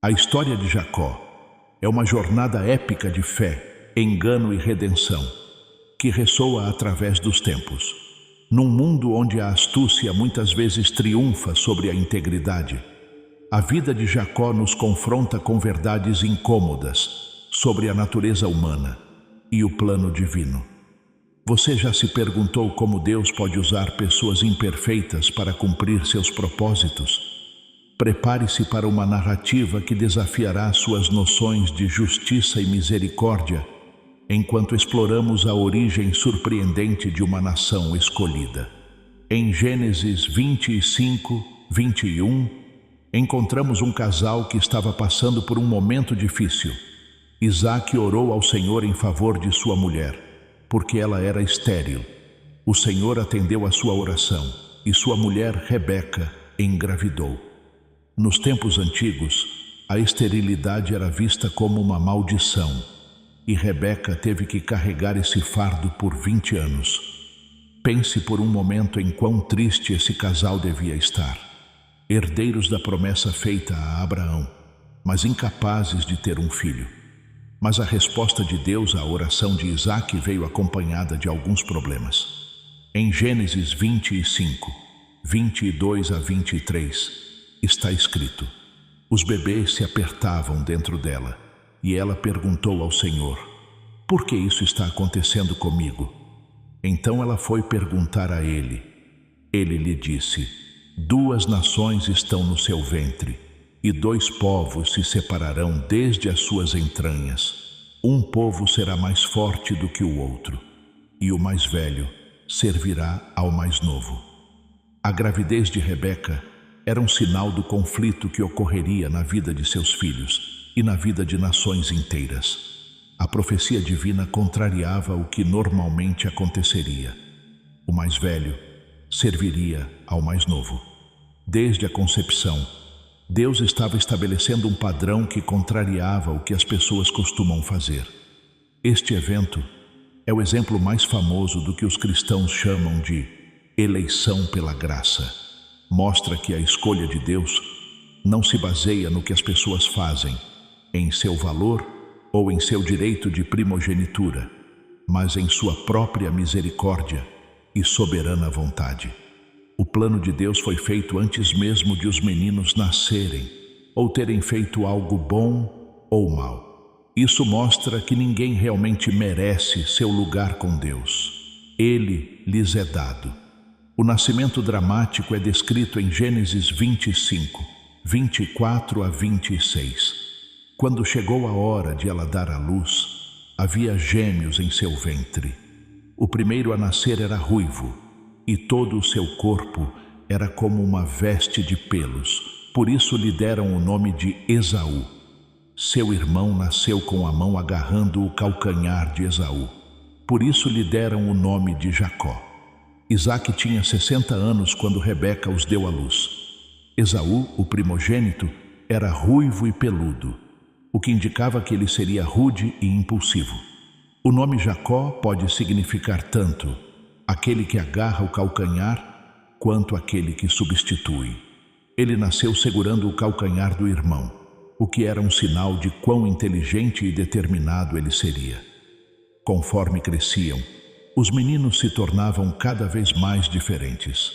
A história de Jacó é uma jornada épica de fé, engano e redenção, que ressoa através dos tempos. Num mundo onde a astúcia muitas vezes triunfa sobre a integridade, a vida de Jacó nos confronta com verdades incômodas sobre a natureza humana e o plano divino. Você já se perguntou como Deus pode usar pessoas imperfeitas para cumprir seus propósitos? Prepare-se para uma narrativa que desafiará suas noções de justiça e misericórdia, enquanto exploramos a origem surpreendente de uma nação escolhida. Em Gênesis 25, 21, encontramos um casal que estava passando por um momento difícil. Isaac orou ao Senhor em favor de sua mulher, porque ela era estéril. O Senhor atendeu a sua oração e sua mulher, Rebeca, engravidou. Nos tempos antigos, a esterilidade era vista como uma maldição, e Rebeca teve que carregar esse fardo por 20 anos. Pense por um momento em quão triste esse casal devia estar. Herdeiros da promessa feita a Abraão, mas incapazes de ter um filho. Mas a resposta de Deus à oração de Isaac veio acompanhada de alguns problemas. Em Gênesis 25, 22 a 23, está escrito: os bebês se apertavam dentro dela, e ela perguntou ao Senhor: por que isso está acontecendo comigo? Então ela foi perguntar a ele. Ele lhe disse: 2 nações estão no seu ventre, e 2 povos se separarão desde as suas entranhas. Um povo será mais forte do que o outro, e o mais velho servirá ao mais novo. A gravidez de Rebeca era um sinal do conflito que ocorreria na vida de seus filhos e na vida de nações inteiras. A profecia divina contrariava o que normalmente aconteceria. O mais velho serviria ao mais novo. Desde a concepção, Deus estava estabelecendo um padrão que contrariava o que as pessoas costumam fazer. Este evento é o exemplo mais famoso do que os cristãos chamam de eleição pela graça. Mostra que a escolha de Deus não se baseia no que as pessoas fazem, em seu valor ou em seu direito de primogenitura, mas em sua própria misericórdia e soberana vontade. O plano de Deus foi feito antes mesmo de os meninos nascerem ou terem feito algo bom ou mal. Isso mostra que ninguém realmente merece seu lugar com Deus. Ele lhes é dado. O nascimento dramático é descrito em Gênesis 25, 24 a 26. Quando chegou a hora de ela dar à luz, havia gêmeos em seu ventre. O primeiro a nascer era ruivo, e todo o seu corpo era como uma veste de pelos. Por isso lhe deram o nome de Esaú. Seu irmão nasceu com a mão agarrando o calcanhar de Esaú. Por isso lhe deram o nome de Jacó. Isaac tinha 60 anos quando Rebeca os deu à luz. Esaú, o primogênito, era ruivo e peludo, o que indicava que ele seria rude e impulsivo. O nome Jacó pode significar tanto aquele que agarra o calcanhar, quanto aquele que substitui. Ele nasceu segurando o calcanhar do irmão, o que era um sinal de quão inteligente e determinado ele seria. Conforme cresciam, os meninos se tornavam cada vez mais diferentes.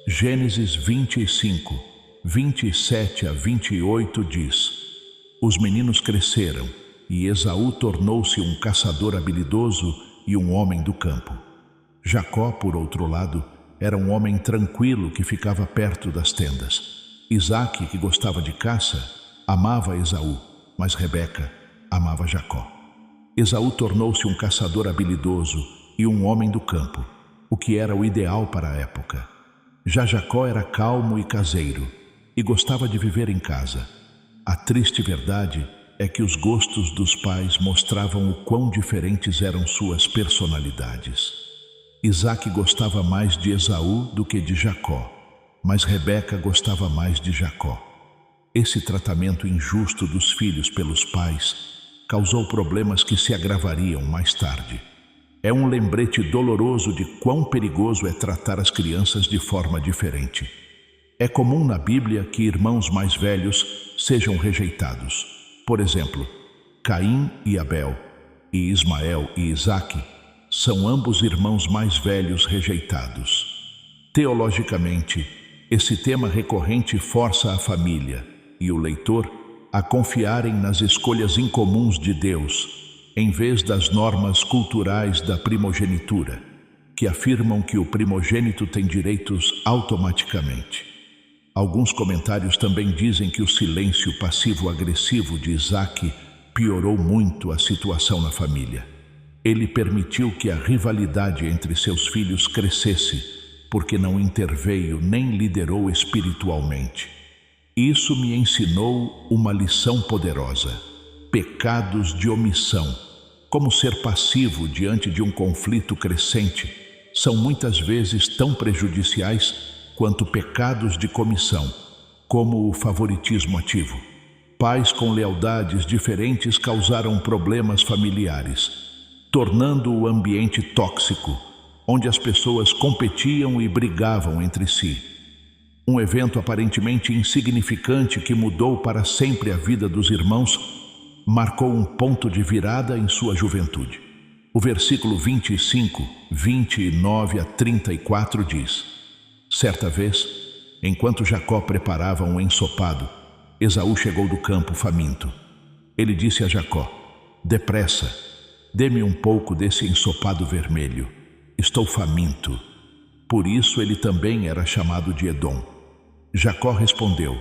Gênesis 25, 27 a 28 diz: os meninos cresceram, e Esaú tornou-se um caçador habilidoso e um homem do campo. Jacó, por outro lado, era um homem tranquilo que ficava perto das tendas. Isaac, que gostava de caça, amava Esaú, mas Rebeca amava Jacó. Esaú tornou-se um caçador habilidoso e um homem do campo, o que era o ideal para a época. Já Jacó era calmo e caseiro, e gostava de viver em casa. A triste verdade é que os gostos dos pais mostravam o quão diferentes eram suas personalidades. Isaac gostava mais de Esaú do que de Jacó, mas Rebeca gostava mais de Jacó. Esse tratamento injusto dos filhos pelos pais causou problemas que se agravariam mais tarde. É um lembrete doloroso de quão perigoso é tratar as crianças de forma diferente. É comum na Bíblia que irmãos mais velhos sejam rejeitados. Por exemplo, Caim e Abel, e Ismael e Isaque, são ambos irmãos mais velhos rejeitados. Teologicamente, esse tema recorrente força a família e o leitor a confiarem nas escolhas incomuns de Deus, em vez das normas culturais da primogenitura, que afirmam que o primogênito tem direitos automaticamente. Alguns comentários também dizem que o silêncio passivo-agressivo de Isaque piorou muito a situação na família. Ele permitiu que a rivalidade entre seus filhos crescesse, porque não interveio nem liderou espiritualmente. Isso me ensinou uma lição poderosa: pecados de omissão, como ser passivo diante de um conflito crescente, são muitas vezes tão prejudiciais quanto pecados de comissão, como o favoritismo ativo. Pais com lealdades diferentes causaram problemas familiares, tornando o ambiente tóxico, onde as pessoas competiam e brigavam entre si. Um evento aparentemente insignificante que mudou para sempre a vida dos irmãos marcou um ponto de virada em sua juventude. O versículo 25, 29 a 34 diz: Certa vez, enquanto Jacó preparava um ensopado, Esaú chegou do campo faminto. Ele disse a Jacó: Depressa, dê-me um pouco desse ensopado vermelho. Estou faminto. Por isso ele também era chamado de Edom. Jacó respondeu: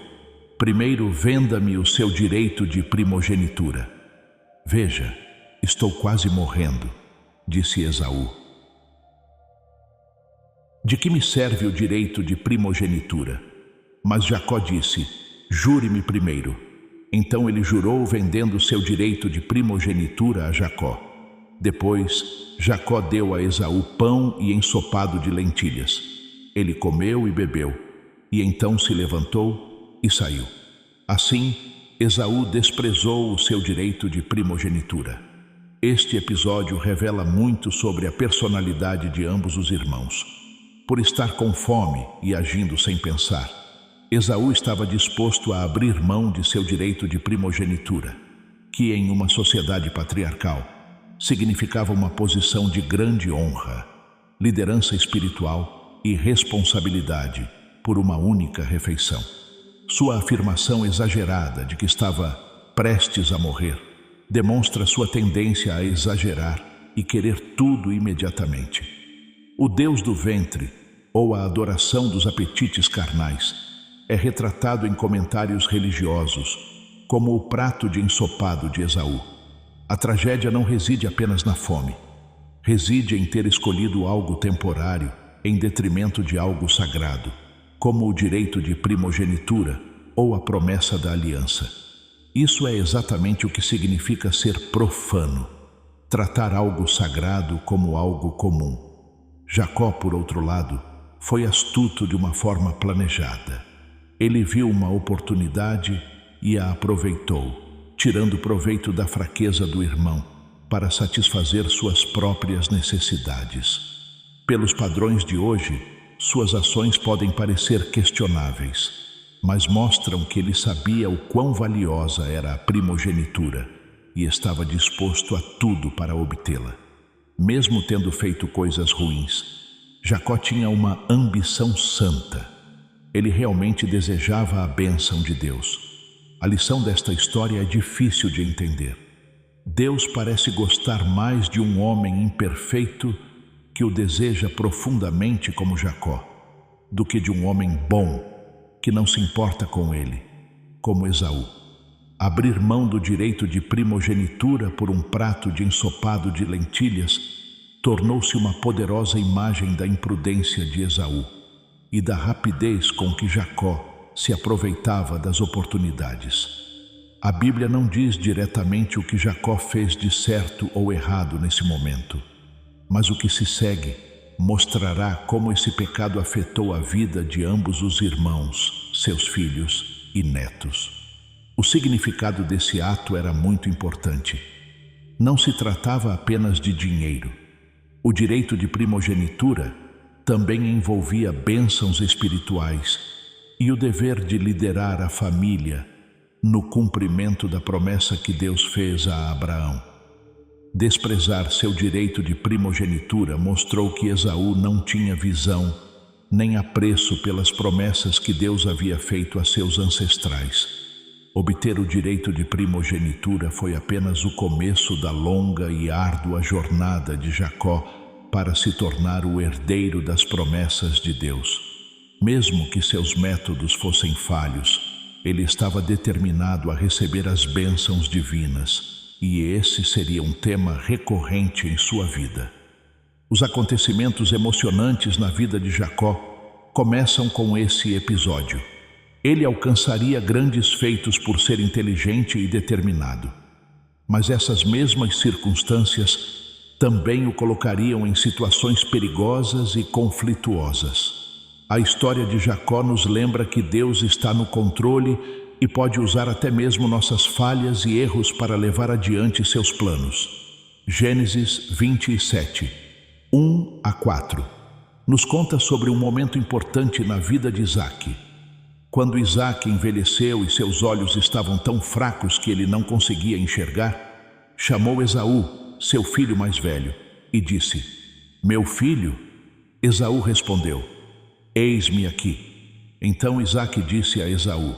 Primeiro venda-me o seu direito de primogenitura. Veja, estou quase morrendo, disse Esaú. De que me serve o direito de primogenitura? Mas Jacó disse: Jure-me primeiro. Então ele jurou, vendendo seu direito de primogenitura a Jacó. Depois, Jacó deu a Esaú pão e ensopado de lentilhas. Ele comeu e bebeu, e então se levantou e saiu. Assim, Esaú desprezou o seu direito de primogenitura. Este episódio revela muito sobre a personalidade de ambos os irmãos. Por estar com fome e agindo sem pensar, Esaú estava disposto a abrir mão de seu direito de primogenitura, que em uma sociedade patriarcal significava uma posição de grande honra, liderança espiritual e responsabilidade por uma única refeição. Sua afirmação exagerada de que estava prestes a morrer demonstra sua tendência a exagerar e querer tudo imediatamente. O Deus do ventre, ou a adoração dos apetites carnais, é retratado em comentários religiosos como o prato de ensopado de Esaú. A tragédia não reside apenas na fome. Reside em ter escolhido algo temporário em detrimento de algo sagrado, como o direito de primogenitura ou a promessa da aliança. Isso é exatamente o que significa ser profano, tratar algo sagrado como algo comum. Jacó, por outro lado, foi astuto de uma forma planejada. Ele viu uma oportunidade e a aproveitou, tirando proveito da fraqueza do irmão para satisfazer suas próprias necessidades. Pelos padrões de hoje, suas ações podem parecer questionáveis, mas mostram que ele sabia o quão valiosa era a primogenitura e estava disposto a tudo para obtê-la. Mesmo tendo feito coisas ruins, Jacó tinha uma ambição santa. Ele realmente desejava a bênção de Deus. A lição desta história é difícil de entender. Deus parece gostar mais de um homem imperfeito que o deseja profundamente como Jacó, do que de um homem bom que não se importa com ele, como Esaú. Abrir mão do direito de primogenitura por um prato de ensopado de lentilhas tornou-se uma poderosa imagem da imprudência de Esaú e da rapidez com que Jacó se aproveitava das oportunidades. A Bíblia não diz diretamente o que Jacó fez de certo ou errado nesse momento, mas o que se segue mostrará como esse pecado afetou a vida de ambos os irmãos, seus filhos e netos. O significado desse ato era muito importante. Não se tratava apenas de dinheiro. O direito de primogenitura também envolvia bênçãos espirituais e o dever de liderar a família no cumprimento da promessa que Deus fez a Abraão. Desprezar seu direito de primogenitura mostrou que Esaú não tinha visão nem apreço pelas promessas que Deus havia feito a seus ancestrais. Obter o direito de primogenitura foi apenas o começo da longa e árdua jornada de Jacó para se tornar o herdeiro das promessas de Deus. Mesmo que seus métodos fossem falhos, ele estava determinado a receber as bênçãos divinas, e esse seria um tema recorrente em sua vida. Os acontecimentos emocionantes na vida de Jacó começam com esse episódio. Ele alcançaria grandes feitos por ser inteligente e determinado. Mas essas mesmas circunstâncias também o colocariam em situações perigosas e conflituosas. A história de Jacó nos lembra que Deus está no controle e pode usar até mesmo nossas falhas e erros para levar adiante seus planos. Gênesis 27, 1-4 nos conta sobre um momento importante na vida de Isaque. Quando Isaque envelheceu e seus olhos estavam tão fracos que ele não conseguia enxergar, chamou Esaú, seu filho mais velho, e disse: "Meu filho?" Esaú respondeu: "Eis-me aqui." Então Isaque disse a Esaú: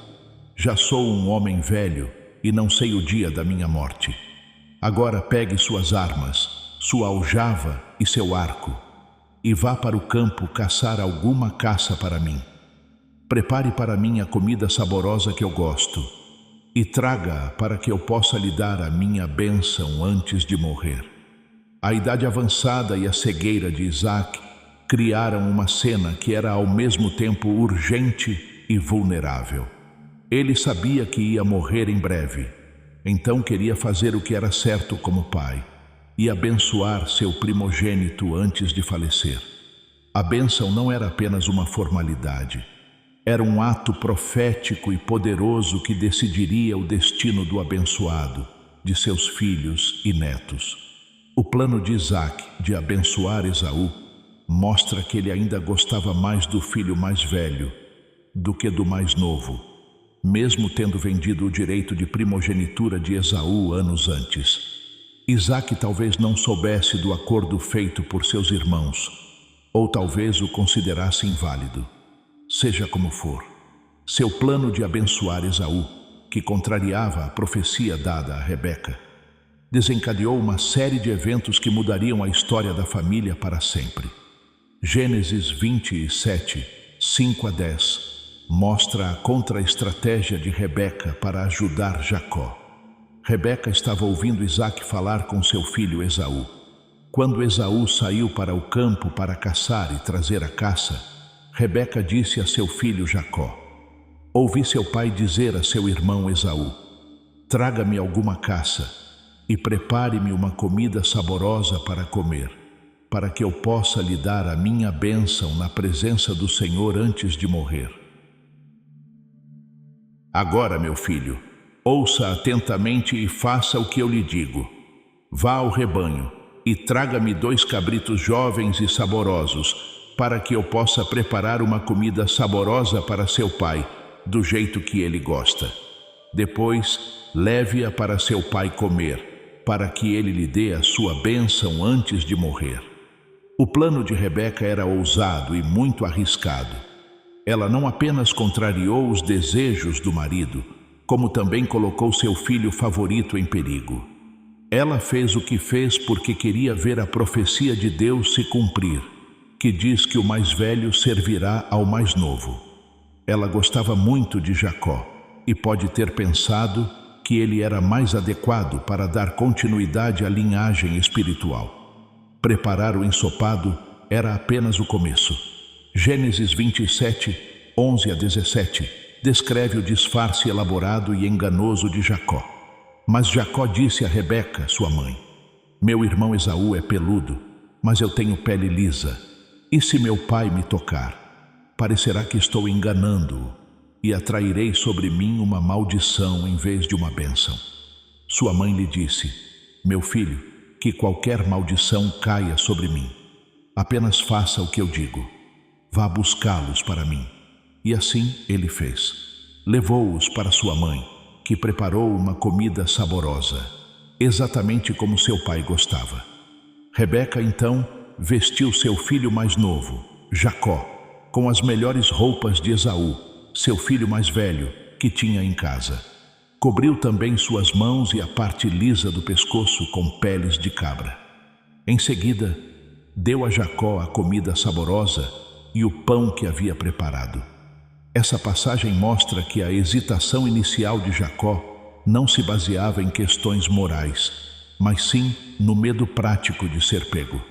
"Já sou um homem velho e não sei o dia da minha morte. Agora pegue suas armas, sua aljava e seu arco, e vá para o campo caçar alguma caça para mim. Prepare para mim a comida saborosa que eu gosto, e traga-a para que eu possa lhe dar a minha bênção antes de morrer." A idade avançada e a cegueira de Isaque criaram uma cena que era ao mesmo tempo urgente e vulnerável. Ele sabia que ia morrer em breve, então queria fazer o que era certo como pai e abençoar seu primogênito antes de falecer. A bênção não era apenas uma formalidade, era um ato profético e poderoso que decidiria o destino do abençoado, de seus filhos e netos. O plano de Isaque de abençoar Esaú mostra que ele ainda gostava mais do filho mais velho do que do mais novo, mesmo tendo vendido o direito de primogenitura de Esaú anos antes. Isaque talvez não soubesse do acordo feito por seus irmãos, ou talvez o considerasse inválido. Seja como for, seu plano de abençoar Esaú, que contrariava a profecia dada a Rebeca, desencadeou uma série de eventos que mudariam a história da família para sempre. Gênesis 27, 5-10 mostra a contra-estratégia de Rebeca para ajudar Jacó. Rebeca estava ouvindo Isaque falar com seu filho Esaú. Quando Esaú saiu para o campo para caçar e trazer a caça, Rebeca disse a seu filho Jacó: "Ouvi seu pai dizer a seu irmão Esaú: traga-me alguma caça e prepare-me uma comida saborosa para comer, para que eu possa lhe dar a minha bênção na presença do Senhor antes de morrer. Agora, meu filho, ouça atentamente e faça o que eu lhe digo. Vá ao rebanho e traga-me 2 cabritos jovens e saborosos, para que eu possa preparar uma comida saborosa para seu pai, do jeito que ele gosta. Depois, leve-a para seu pai comer, para que ele lhe dê a sua bênção antes de morrer." O plano de Rebeca era ousado e muito arriscado. Ela não apenas contrariou os desejos do marido, como também colocou seu filho favorito em perigo. Ela fez o que fez porque queria ver a profecia de Deus se cumprir, que diz que o mais velho servirá ao mais novo. Ela gostava muito de Jacó e pode ter pensado que ele era mais adequado para dar continuidade à linhagem espiritual. Preparar o ensopado era apenas o começo. Gênesis 27, 11-17 descreve o disfarce elaborado e enganoso de Jacó. Mas Jacó disse a Rebeca, sua mãe: "Meu irmão Esaú é peludo, mas eu tenho pele lisa. E se meu pai me tocar, parecerá que estou enganando-o, e atrairei sobre mim uma maldição em vez de uma bênção." Sua mãe lhe disse: "Meu filho, que qualquer maldição caia sobre mim. Apenas faça o que eu digo. Vá buscá-los para mim." E assim ele fez. Levou-os para sua mãe, que preparou uma comida saborosa, exatamente como seu pai gostava. Rebeca, então, vestiu seu filho mais novo, Jacó, com as melhores roupas de Esaú, seu filho mais velho, que tinha em casa. Cobriu também suas mãos e a parte lisa do pescoço com peles de cabra. Em seguida, deu a Jacó a comida saborosa e o pão que havia preparado. Essa passagem mostra que a hesitação inicial de Jacó não se baseava em questões morais, mas sim no medo prático de ser pego.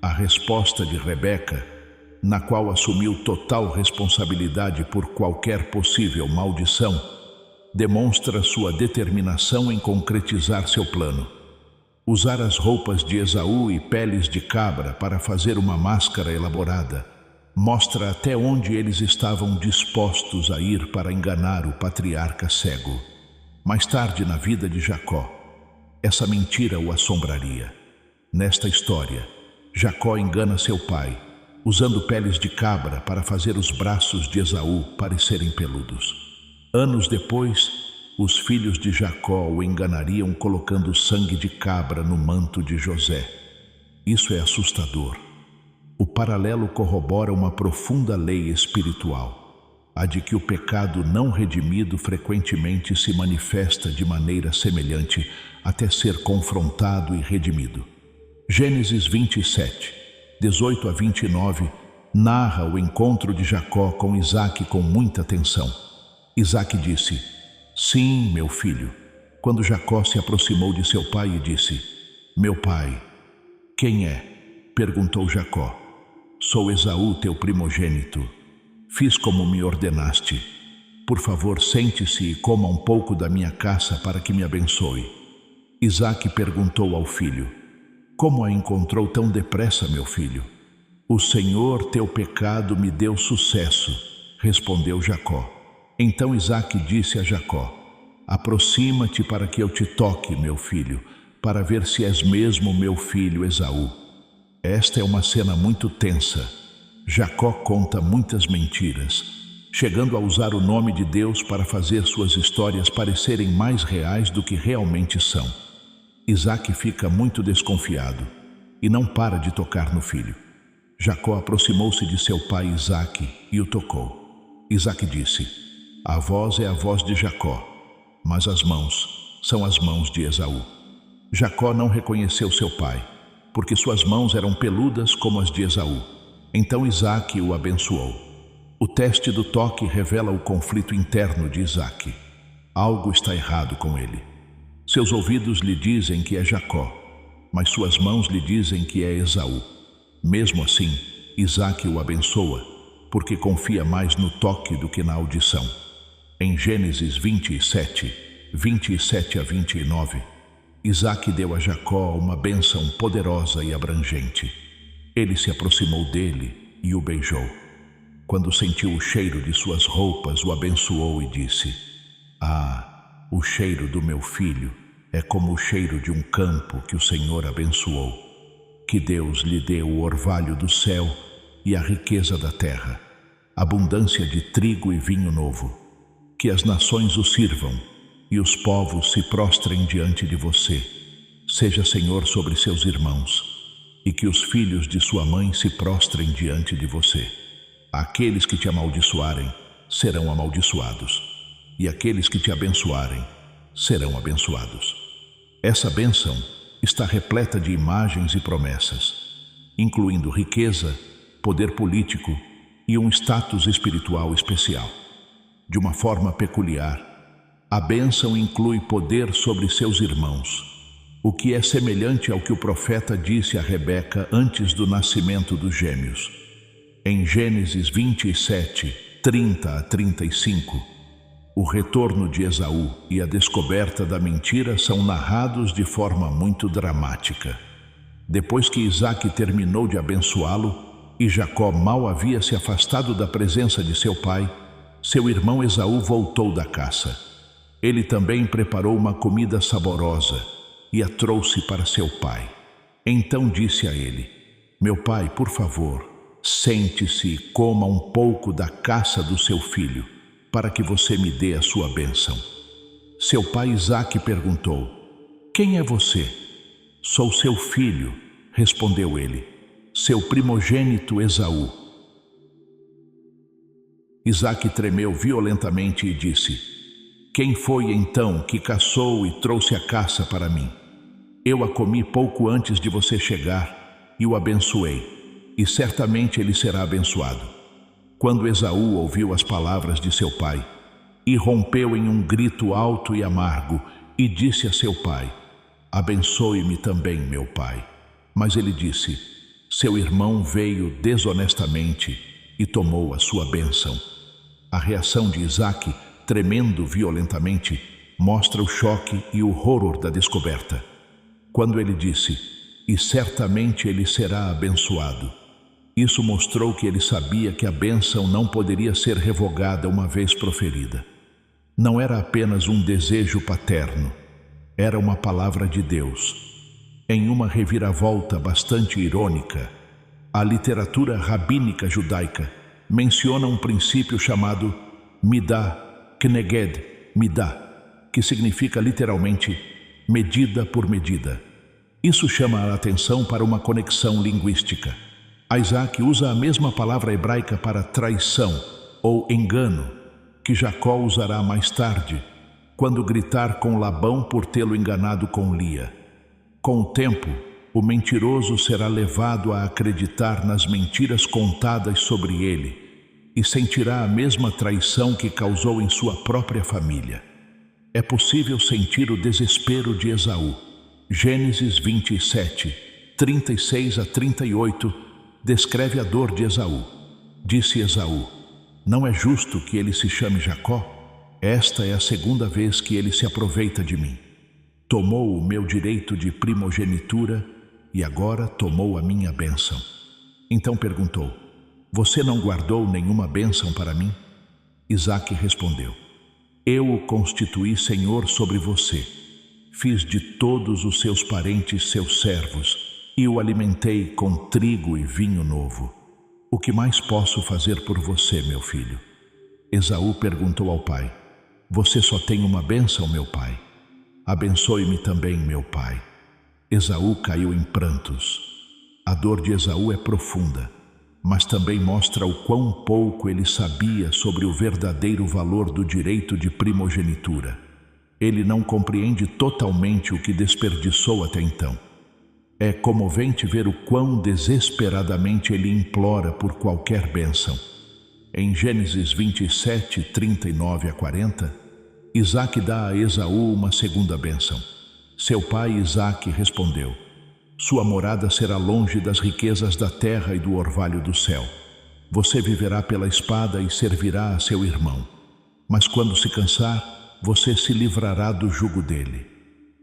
A resposta de Rebeca, na qual assumiu total responsabilidade por qualquer possível maldição, demonstra sua determinação em concretizar seu plano. Usar as roupas de Esaú e peles de cabra para fazer uma máscara elaborada mostra até onde eles estavam dispostos a ir para enganar o patriarca cego. Mais tarde na vida de Jacó, essa mentira o assombraria. Nesta história, Jacó engana seu pai, usando peles de cabra para fazer os braços de Esaú parecerem peludos. Anos depois, os filhos de Jacó o enganariam colocando sangue de cabra no manto de José. Isso é assustador. O paralelo corrobora uma profunda lei espiritual, a de que o pecado não redimido frequentemente se manifesta de maneira semelhante até ser confrontado e redimido. Gênesis 27, 18 a 29, narra o encontro de Jacó com Isaque com muita atenção. Isaque disse: "Sim, meu filho." Quando Jacó se aproximou de seu pai e disse: "Meu pai." "Quem é?" perguntou Jacó. "Sou Esaú, teu primogênito. Fiz como me ordenaste. Por favor, sente-se e coma um pouco da minha caça para que me abençoe." Isaque perguntou ao filho: "Como a encontrou tão depressa, meu filho?" "O Senhor, teu pecado, me deu sucesso," respondeu Jacó. Então Isaque disse a Jacó: "Aproxima-te para que eu te toque, meu filho, para ver se és mesmo meu filho Esaú." Esta é uma cena muito tensa. Jacó conta muitas mentiras, chegando a usar o nome de Deus para fazer suas histórias parecerem mais reais do que realmente são. Isaque fica muito desconfiado e não para de tocar no filho. Jacó aproximou-se de seu pai Isaque e o tocou. Isaque disse: "A voz é a voz de Jacó, mas as mãos são as mãos de Esaú." Jacó não reconheceu seu pai, porque suas mãos eram peludas como as de Esaú. Então Isaque o abençoou. O teste do toque revela o conflito interno de Isaque. Algo está errado com ele. Seus ouvidos lhe dizem que é Jacó, mas suas mãos lhe dizem que é Esaú. Mesmo assim, Isaque o abençoa, porque confia mais no toque do que na audição. Em Gênesis 27, 27 a 29, Isaque deu a Jacó uma bênção poderosa e abrangente. Ele se aproximou dele e o beijou. Quando sentiu o cheiro de suas roupas, o abençoou e disse: "Ah, o cheiro do meu filho é como o cheiro de um campo que o Senhor abençoou. Que Deus lhe dê o orvalho do céu e a riqueza da terra, abundância de trigo e vinho novo. Que as nações o sirvam e os povos se prostrem diante de você. Seja Senhor sobre seus irmãos, e que os filhos de sua mãe se prostrem diante de você. Aqueles que te amaldiçoarem serão amaldiçoados, e aqueles que te abençoarem serão abençoados." Essa bênção está repleta de imagens e promessas, incluindo riqueza, poder político e um status espiritual especial. De uma forma peculiar, a bênção inclui poder sobre seus irmãos, o que é semelhante ao que o profeta disse a Rebeca antes do nascimento dos gêmeos. Em Gênesis 27, 30 a 35, o retorno de Esaú e a descoberta da mentira são narrados de forma muito dramática. Depois que Isaque terminou de abençoá-lo e Jacó mal havia se afastado da presença de seu pai, seu irmão Esaú voltou da caça. Ele também preparou uma comida saborosa e a trouxe para seu pai. Então disse a ele: "Meu pai, por favor, sente-se e coma um pouco da caça do seu filho, para que você me dê a sua bênção." Seu pai Isaque perguntou: quem é você? Sou seu filho, respondeu ele, seu primogênito Esaú. Isaque tremeu violentamente e disse: quem foi então que caçou e trouxe a caça para mim? Eu a comi pouco antes de você chegar e o abençoei, e certamente ele será abençoado. Quando Esaú ouviu as palavras de seu pai, irrompeu em um grito alto e amargo e disse a seu pai: abençoe-me também, meu pai. Mas ele disse: seu irmão veio desonestamente e tomou a sua bênção. A reação de Isaque, tremendo violentamente, mostra o choque e o horror da descoberta. Quando ele disse: e certamente ele será abençoado, isso mostrou que ele sabia que a bênção não poderia ser revogada uma vez proferida. Não era apenas um desejo paterno, era uma palavra de Deus. Em uma reviravolta bastante irônica, a literatura rabínica judaica menciona um princípio chamado Midah Kneged Midah, que significa literalmente medida por medida. Isso chama a atenção para uma conexão linguística. Isaque usa a mesma palavra hebraica para traição ou engano, que Jacó usará mais tarde, quando gritar com Labão por tê-lo enganado com Lia. Com o tempo, o mentiroso será levado a acreditar nas mentiras contadas sobre ele e sentirá a mesma traição que causou em sua própria família. É possível sentir o desespero de Esaú. Gênesis 27, 36 a 38, descreve a dor de Esaú. Disse Esaú: não é justo que ele se chame Jacó? Esta é a segunda vez que ele se aproveita de mim. Tomou o meu direito de primogenitura e agora tomou a minha bênção. Então perguntou: você não guardou nenhuma bênção para mim? Isaque respondeu: eu o constituí senhor sobre você. Fiz de todos os seus parentes seus servos e o alimentei com trigo e vinho novo. O que mais posso fazer por você, meu filho? Esaú perguntou ao pai: você só tem uma bênção, meu pai? Abençoe-me também, meu pai. Esaú caiu em prantos. A dor de Esaú é profunda, mas também mostra o quão pouco ele sabia sobre o verdadeiro valor do direito de primogenitura. Ele não compreende totalmente o que desperdiçou até então. É comovente ver o quão desesperadamente ele implora por qualquer bênção. Em Gênesis 27, 39 a 40, Isaque dá a Esaú uma segunda bênção. Seu pai Isaque respondeu: sua morada será longe das riquezas da terra e do orvalho do céu. Você viverá pela espada e servirá a seu irmão. Mas quando se cansar, você se livrará do jugo dele.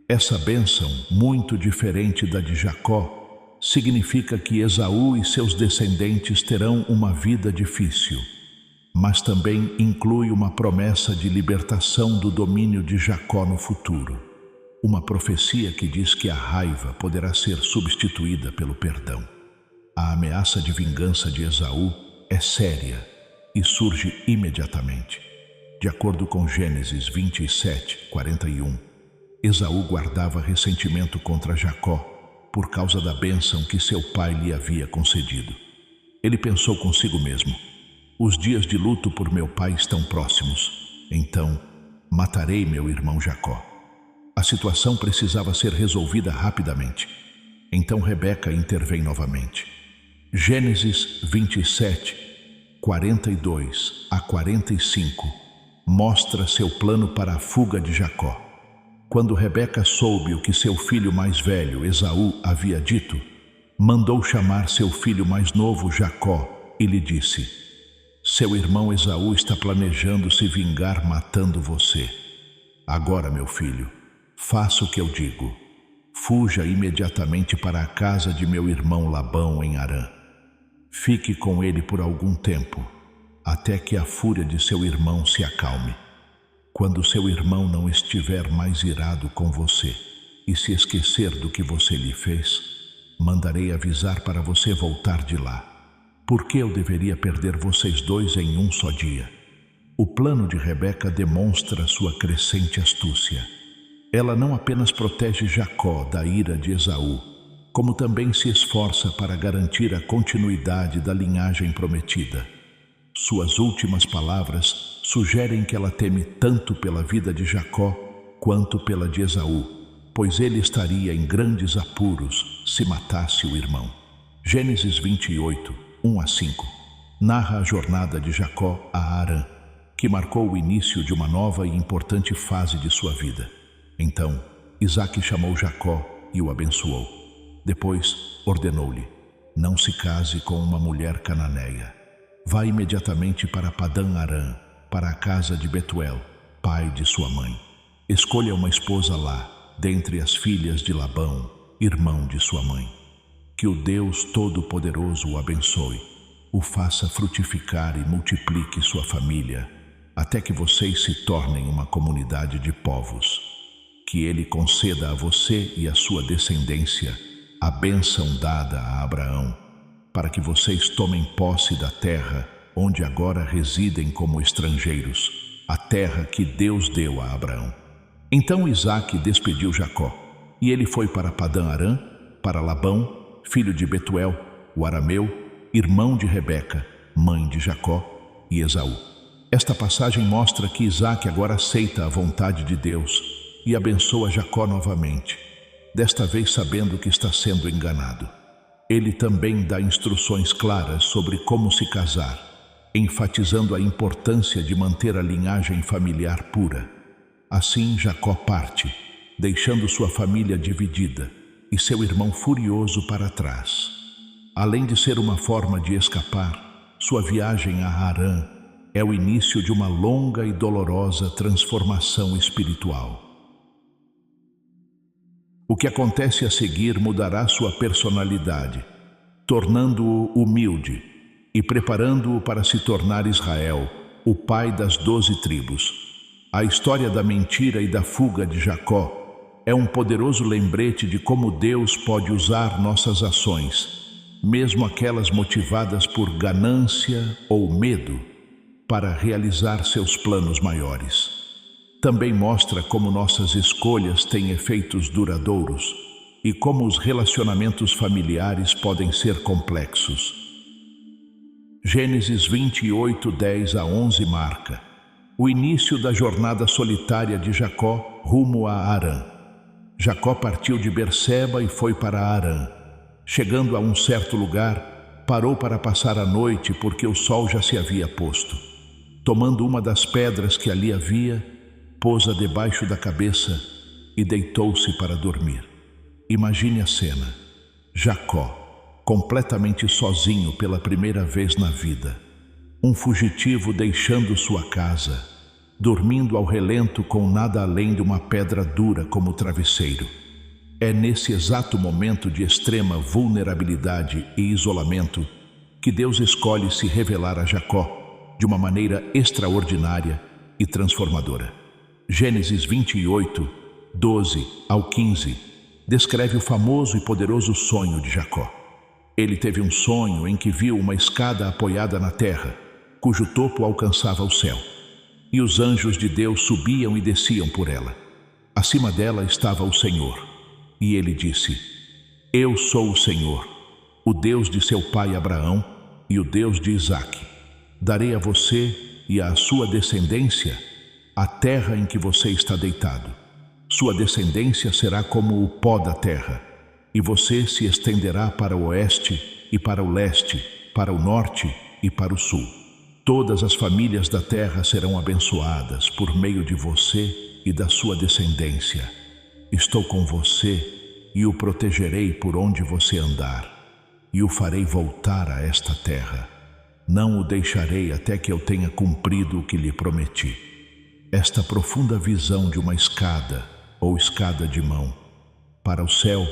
Essa bênção, muito diferente da de Jacó, significa que Esaú e seus descendentes terão uma vida difícil, mas também inclui uma promessa de libertação do domínio de Jacó no futuro. Uma profecia que diz que a raiva poderá ser substituída pelo perdão. A ameaça de vingança de Esaú é séria e surge imediatamente. De acordo com Gênesis 27, 41, Esaú guardava ressentimento contra Jacó por causa da bênção que seu pai lhe havia concedido. Ele pensou consigo mesmo: os dias de luto por meu pai estão próximos, então matarei meu irmão Jacó. A situação precisava ser resolvida rapidamente. Então Rebeca intervém novamente. Gênesis 27, 42 a 45 mostra seu plano para a fuga de Jacó. Quando Rebeca soube o que seu filho mais velho, Esaú, havia dito, mandou chamar seu filho mais novo, Jacó, e lhe disse: seu irmão Esaú está planejando se vingar matando você. Agora, meu filho, faça o que eu digo. Fuja imediatamente para a casa de meu irmão Labão em Harã. Fique com ele por algum tempo, até que a fúria de seu irmão se acalme. Quando seu irmão não estiver mais irado com você e se esquecer do que você lhe fez, mandarei avisar para você voltar de lá. Por que eu deveria perder vocês dois em um só dia? O plano de Rebeca demonstra sua crescente astúcia. Ela não apenas protege Jacó da ira de Esaú, como também se esforça para garantir a continuidade da linhagem prometida. Suas últimas palavras sugerem que ela teme tanto pela vida de Jacó quanto pela de Esaú, pois ele estaria em grandes apuros se matasse o irmão. Gênesis 28, 1-5, narra a jornada de Jacó a Harã, que marcou o início de uma nova e importante fase de sua vida. Então, Isaque chamou Jacó e o abençoou. Depois, ordenou-lhe: não se case com uma mulher cananeia. Vá imediatamente para Padã-Arã, para a casa de Betuel, pai de sua mãe. Escolha uma esposa lá, dentre as filhas de Labão, irmão de sua mãe. Que o Deus Todo-Poderoso o abençoe, o faça frutificar e multiplique sua família, até que vocês se tornem uma comunidade de povos. Que ele conceda a você e a sua descendência a bênção dada a Abraão, para que vocês tomem posse da terra onde agora residem como estrangeiros, a terra que Deus deu a Abraão. Então Isaque despediu Jacó, e ele foi para Padã-Arã, para Labão, filho de Betuel, o arameu, irmão de Rebeca, mãe de Jacó, e Esaú. Esta passagem mostra que Isaque agora aceita a vontade de Deus e abençoa Jacó novamente, desta vez sabendo que está sendo enganado. Ele também dá instruções claras sobre como se casar, enfatizando a importância de manter a linhagem familiar pura. Assim Jacó parte, deixando sua família dividida e seu irmão furioso para trás. Além de ser uma forma de escapar, sua viagem a Harã é o início de uma longa e dolorosa transformação espiritual. O que acontece a seguir mudará sua personalidade, tornando-o humilde e preparando-o para se tornar Israel, o pai das 12 tribos. A história da mentira e da fuga de Jacó é um poderoso lembrete de como Deus pode usar nossas ações, mesmo aquelas motivadas por ganância ou medo, para realizar seus planos maiores. Também mostra como nossas escolhas têm efeitos duradouros e como os relacionamentos familiares podem ser complexos. Gênesis 28, 10-11 marca o início da jornada solitária de Jacó rumo a Harã. Jacó partiu de Berseba e foi para Harã. Chegando a um certo lugar, parou para passar a noite porque o sol já se havia posto. Tomando uma das pedras que ali havia, pôs-a debaixo da cabeça e deitou-se para dormir. Imagine a cena: Jacó, completamente sozinho pela primeira vez na vida. Um fugitivo deixando sua casa, dormindo ao relento com nada além de uma pedra dura como travesseiro. É nesse exato momento de extrema vulnerabilidade e isolamento que Deus escolhe se revelar a Jacó de uma maneira extraordinária e transformadora. Gênesis 28, 12-15 descreve o famoso e poderoso sonho de Jacó. Ele teve um sonho em que viu uma escada apoiada na terra, cujo topo alcançava o céu, e os anjos de Deus subiam e desciam por ela. Acima dela estava o Senhor, e ele disse: Eu sou o Senhor, o Deus de seu pai Abraão e o Deus de Isaque. Darei a você e à sua descendência a terra em que você está deitado. Sua descendência será como o pó da terra, e você se estenderá para o oeste e para o leste, para o norte e para o sul. Todas as famílias da terra serão abençoadas por meio de você e da sua descendência. Estou com você e o protegerei por onde você andar, e o farei voltar a esta terra. Não o deixarei até que eu tenha cumprido o que lhe prometi. Esta profunda visão de uma escada, ou escada de mão, para o céu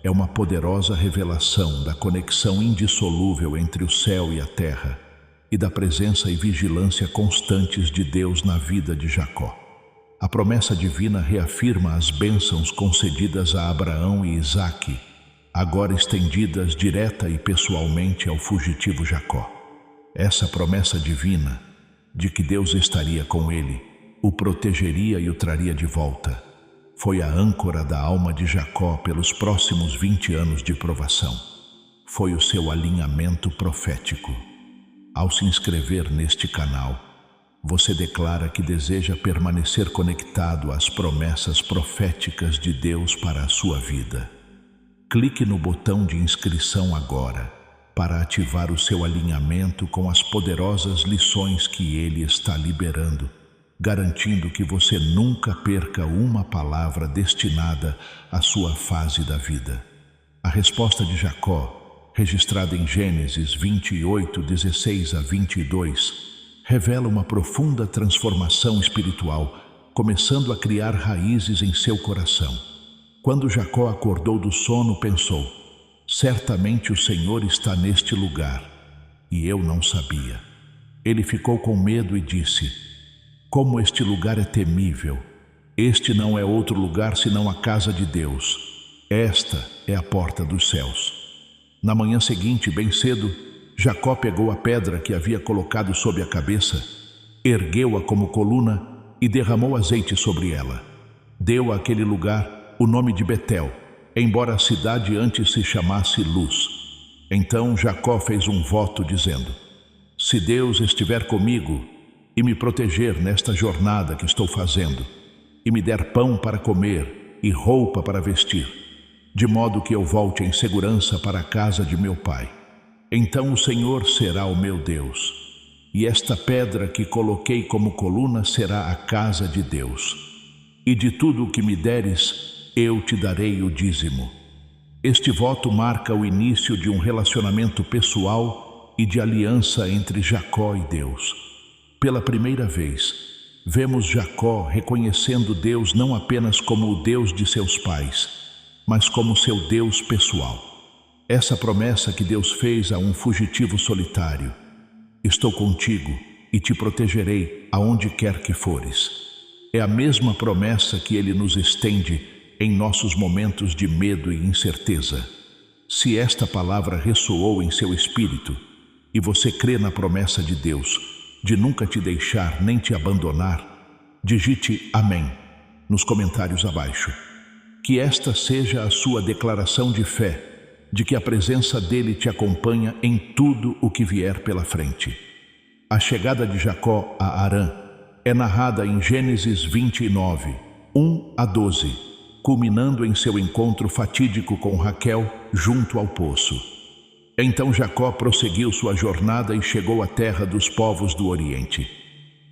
é uma poderosa revelação da conexão indissolúvel entre o céu e a terra e da presença e vigilância constantes de Deus na vida de Jacó. A promessa divina reafirma as bênçãos concedidas a Abraão e Isaque, agora estendidas direta e pessoalmente ao fugitivo Jacó. Essa promessa divina de que Deus estaria com ele, o protegeria e o traria de volta. Foi a âncora da alma de Jacó pelos próximos 20 anos de provação. Foi o seu alinhamento profético. Ao se inscrever neste canal, você declara que deseja permanecer conectado às promessas proféticas de Deus para a sua vida. Clique no botão de inscrição agora para ativar o seu alinhamento com as poderosas lições que Ele está liberando, garantindo que você nunca perca uma palavra destinada à sua fase da vida. A resposta de Jacó, registrada em Gênesis 28, 16 a 22, revela uma profunda transformação espiritual, começando a criar raízes em seu coração. Quando Jacó acordou do sono, pensou: certamente o Senhor está neste lugar, e eu não sabia. Ele ficou com medo e disse: como este lugar é temível! Este não é outro lugar senão a casa de Deus. Esta é a porta dos céus. Na manhã seguinte, bem cedo, Jacó pegou a pedra que havia colocado sob a cabeça, ergueu-a como coluna e derramou azeite sobre ela. Deu àquele lugar o nome de Betel, embora a cidade antes se chamasse Luz. Então Jacó fez um voto dizendo: se Deus estiver comigo e me proteger nesta jornada que estou fazendo, e me der pão para comer e roupa para vestir, de modo que eu volte em segurança para a casa de meu pai, então o Senhor será o meu Deus, e esta pedra que coloquei como coluna será a casa de Deus. E de tudo o que me deres, eu te darei o dízimo. Este voto marca o início de um relacionamento pessoal e de aliança entre Jacó e Deus. Pela primeira vez, vemos Jacó reconhecendo Deus não apenas como o Deus de seus pais, mas como seu Deus pessoal. Essa promessa que Deus fez a um fugitivo solitário: estou contigo e te protegerei aonde quer que fores, é a mesma promessa que Ele nos estende em nossos momentos de medo e incerteza. Se esta palavra ressoou em seu espírito e você crê na promessa de Deus de nunca te deixar nem te abandonar, digite amém nos comentários abaixo. Que esta seja a sua declaração de fé, de que a presença dele te acompanha em tudo o que vier pela frente. A chegada de Jacó a Harã é narrada em Gênesis 29, 1 a 12, culminando em seu encontro fatídico com Raquel junto ao poço. Então Jacó prosseguiu sua jornada e chegou à terra dos povos do Oriente.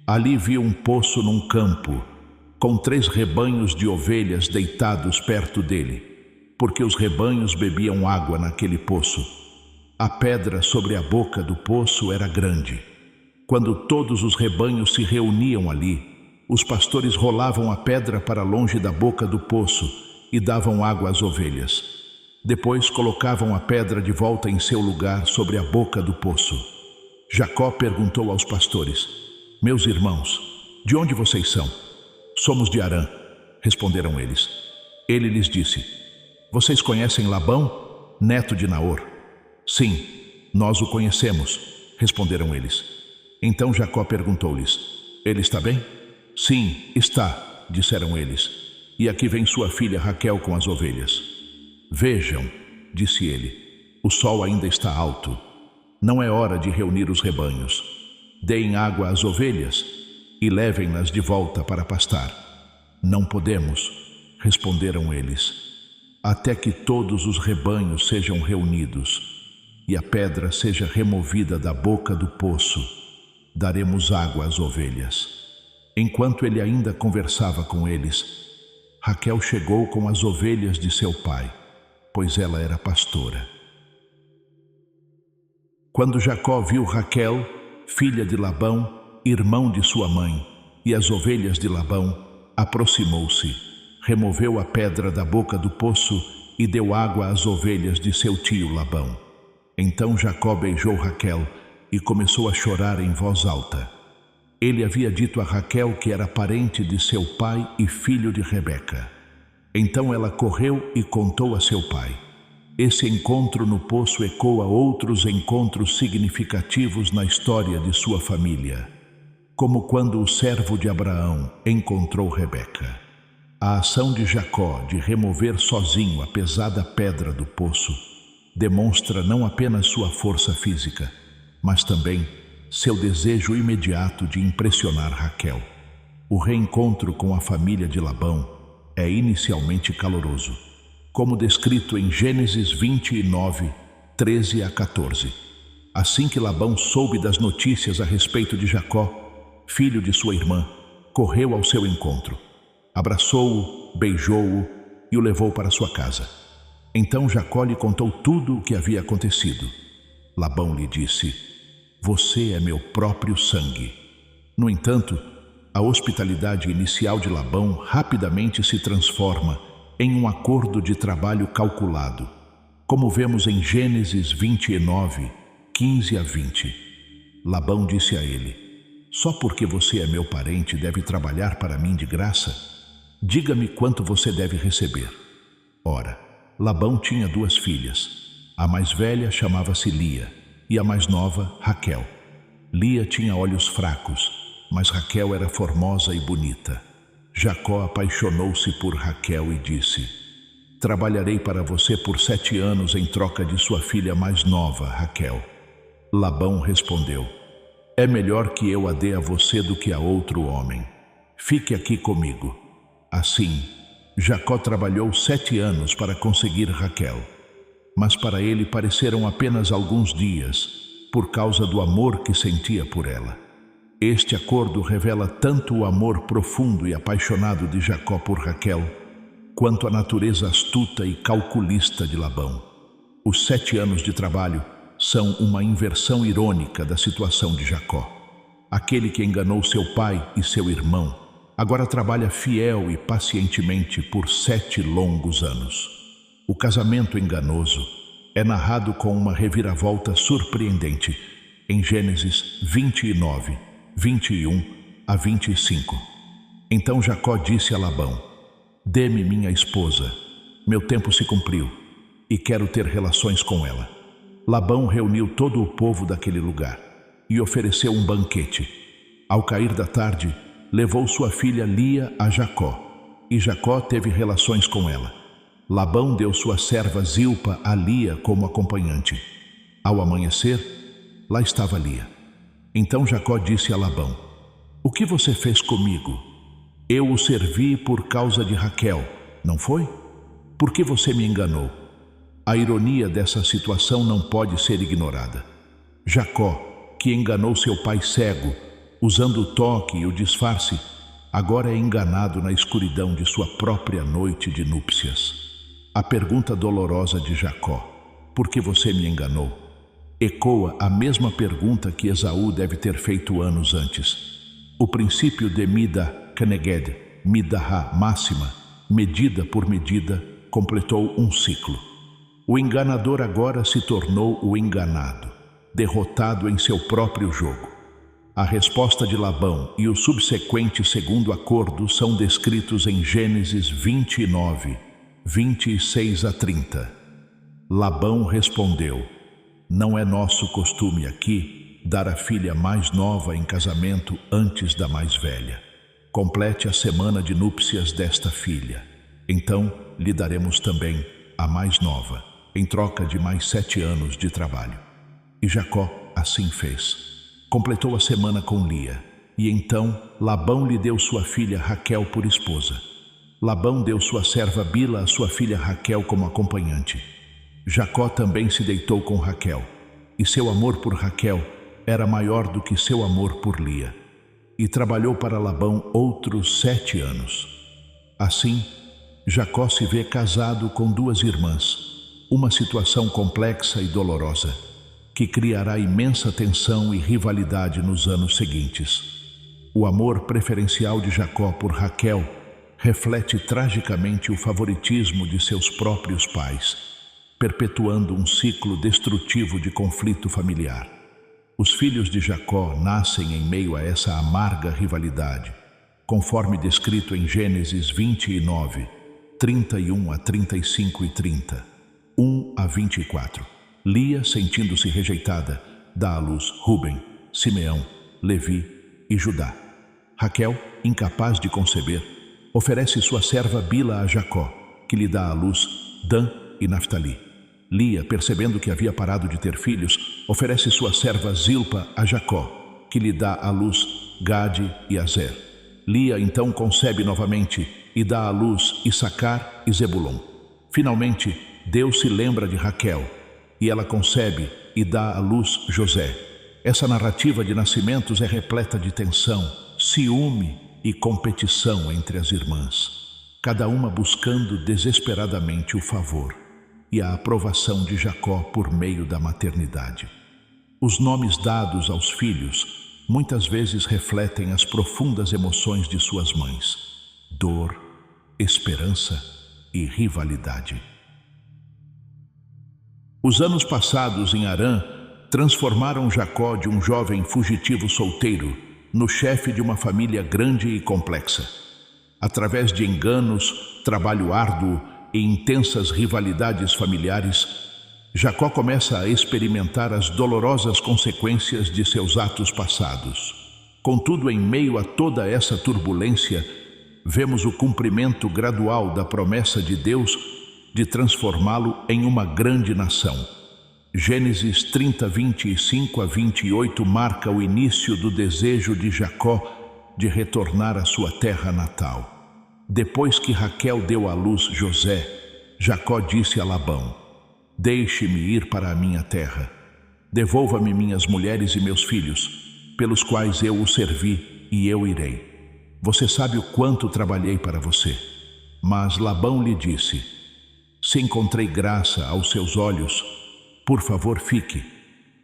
Ali viu um poço num campo, com 3 rebanhos de ovelhas deitados perto dele, porque os rebanhos bebiam água naquele poço. A pedra sobre a boca do poço era grande. Quando todos os rebanhos se reuniam ali, os pastores rolavam a pedra para longe da boca do poço e davam água às ovelhas. Depois colocavam a pedra de volta em seu lugar sobre a boca do poço. Jacó perguntou aos pastores: meus irmãos, de onde vocês são? Somos de Harã, responderam eles. Ele lhes disse: vocês conhecem Labão, neto de Naor? Sim, nós o conhecemos, responderam eles. Então Jacó perguntou-lhes: ele está bem? Sim, está, disseram eles. E aqui vem sua filha Raquel com as ovelhas. Vejam, disse ele, o sol ainda está alto. Não é hora de reunir os rebanhos. Deem água às ovelhas e levem-nas de volta para pastar. Não podemos, responderam eles, até que todos os rebanhos sejam reunidos e a pedra seja removida da boca do poço. Daremos água às ovelhas. Enquanto ele ainda conversava com eles, Raquel chegou com as ovelhas de seu pai, pois ela era pastora. Quando Jacó viu Raquel, filha de Labão, irmão de sua mãe, e as ovelhas de Labão, aproximou-se, removeu a pedra da boca do poço e deu água às ovelhas de seu tio Labão. Então Jacó beijou Raquel e começou a chorar em voz alta. Ele havia dito a Raquel que era parente de seu pai e filho de Rebeca. Então ela correu e contou a seu pai. Esse encontro no poço ecoa outros encontros significativos na história de sua família. como quando o servo de Abraão encontrou Rebeca. A ação de Jacó de remover sozinho a pesada pedra do poço demonstra não apenas sua força física, mas também seu desejo imediato de impressionar Raquel. O reencontro com a família de Labão é inicialmente caloroso, como descrito em Gênesis 29, 13 a 14. Assim que Labão soube das notícias a respeito de Jacó, filho de sua irmã, correu ao seu encontro, abraçou-o, beijou-o e o levou para sua casa. Então Jacó lhe contou tudo o que havia acontecido. Labão lhe disse: "Você é meu próprio sangue." No entanto, a hospitalidade inicial de Labão rapidamente se transforma em um acordo de trabalho calculado, como vemos em Gênesis 29, 15 a 20. Labão disse a ele: "Só porque você é meu parente deve trabalhar para mim de graça? Diga-me quanto você deve receber." Ora, Labão tinha 2 filhas. A mais velha chamava-se Lia e a mais nova, Raquel. Lia tinha olhos fracos, mas Raquel era formosa e bonita. Jacó apaixonou-se por Raquel e disse: "Trabalharei para você por 7 anos em troca de sua filha mais nova, Raquel." Labão respondeu: "É melhor que eu a dê a você do que a outro homem. Fique aqui comigo." Assim, Jacó trabalhou 7 anos para conseguir Raquel, mas para ele pareceram apenas alguns dias, por causa do amor que sentia por ela. Este acordo revela tanto o amor profundo e apaixonado de Jacó por Raquel, quanto a natureza astuta e calculista de Labão. Os 7 anos de trabalho são uma inversão irônica da situação de Jacó. Aquele que enganou seu pai e seu irmão agora trabalha fiel e pacientemente por 7 longos anos. O casamento enganoso é narrado com uma reviravolta surpreendente em Gênesis 29, 21 a 25. Então Jacó disse a Labão: "Dê-me minha esposa, meu tempo se cumpriu e quero ter relações com ela." Labão reuniu todo o povo daquele lugar e ofereceu um banquete. Ao cair da tarde, levou sua filha Lia a Jacó, e Jacó teve relações com ela. Labão deu sua serva Zilpa a Lia como acompanhante. Ao amanhecer, lá estava Lia. Então Jacó disse a Labão: "O que você fez comigo? Eu o servi por causa de Raquel, não foi? Por que você me enganou?" A ironia dessa situação não pode ser ignorada. Jacó, que enganou seu pai cego, usando o toque e o disfarce, agora é enganado na escuridão de sua própria noite de núpcias. A pergunta dolorosa de Jacó: "Por que você me enganou?" ecoa a mesma pergunta que Esaú deve ter feito anos antes. O princípio de Mida Keneged, Midah máxima, medida por medida, completou um ciclo. O enganador agora se tornou o enganado, derrotado em seu próprio jogo. A resposta de Labão e o subsequente segundo acordo são descritos em Gênesis 29, 26 a 30. Labão respondeu: "Não é nosso costume aqui dar a filha mais nova em casamento antes da mais velha. Complete a semana de núpcias desta filha. Então lhe daremos também a mais nova, em troca de mais 7 anos de trabalho." E Jacó assim fez. Completou a semana com Lia, e então Labão lhe deu sua filha Raquel por esposa. Labão deu sua serva Bila a sua filha Raquel como acompanhante. Jacó também se deitou com Raquel, e seu amor por Raquel era maior do que seu amor por Lia. E trabalhou para Labão outros 7 anos. Assim, Jacó se vê casado com 2 irmãs, uma situação complexa e dolorosa, que criará imensa tensão e rivalidade nos anos seguintes. O amor preferencial de Jacó por Raquel reflete tragicamente o favoritismo de seus próprios pais, perpetuando um ciclo destrutivo de conflito familiar. Os filhos de Jacó nascem em meio a essa amarga rivalidade, conforme descrito em Gênesis 29, 31 a 35 e 30, 1 a 24. Lia, sentindo-se rejeitada, dá à luz Ruben, Simeão, Levi e Judá. Raquel, incapaz de conceber, oferece sua serva Bila a Jacó, que lhe dá à luz Dan e Naftali. Lia, percebendo que havia parado de ter filhos, oferece sua serva Zilpa a Jacó, que lhe dá à luz Gade e Azer. Lia então concebe novamente e dá à luz Issacar e Zebulon. Finalmente, Deus se lembra de Raquel e ela concebe e dá à luz José. Essa narrativa de nascimentos é repleta de tensão, ciúme e competição entre as irmãs, cada uma buscando desesperadamente o favor e a aprovação de Jacó por meio da maternidade. Os nomes dados aos filhos muitas vezes refletem as profundas emoções de suas mães: dor, esperança e rivalidade. Os anos passados em Harã transformaram Jacó de um jovem fugitivo solteiro no chefe de uma família grande e complexa. Através de enganos, trabalho árduo e intensas rivalidades familiares, Jacó começa a experimentar as dolorosas consequências de seus atos passados. Contudo, em meio a toda essa turbulência, vemos o cumprimento gradual da promessa de Deus de transformá-lo em uma grande nação. Gênesis 30, 25 a 28 marca o início do desejo de Jacó de retornar à sua terra natal. Depois que Raquel deu à luz José, Jacó disse a Labão: "Deixe-me ir para a minha terra. Devolva-me minhas mulheres e meus filhos, pelos quais eu o servi, e eu irei. Você sabe o quanto trabalhei para você." Mas Labão lhe disse: "Se encontrei graça aos seus olhos, por favor fique.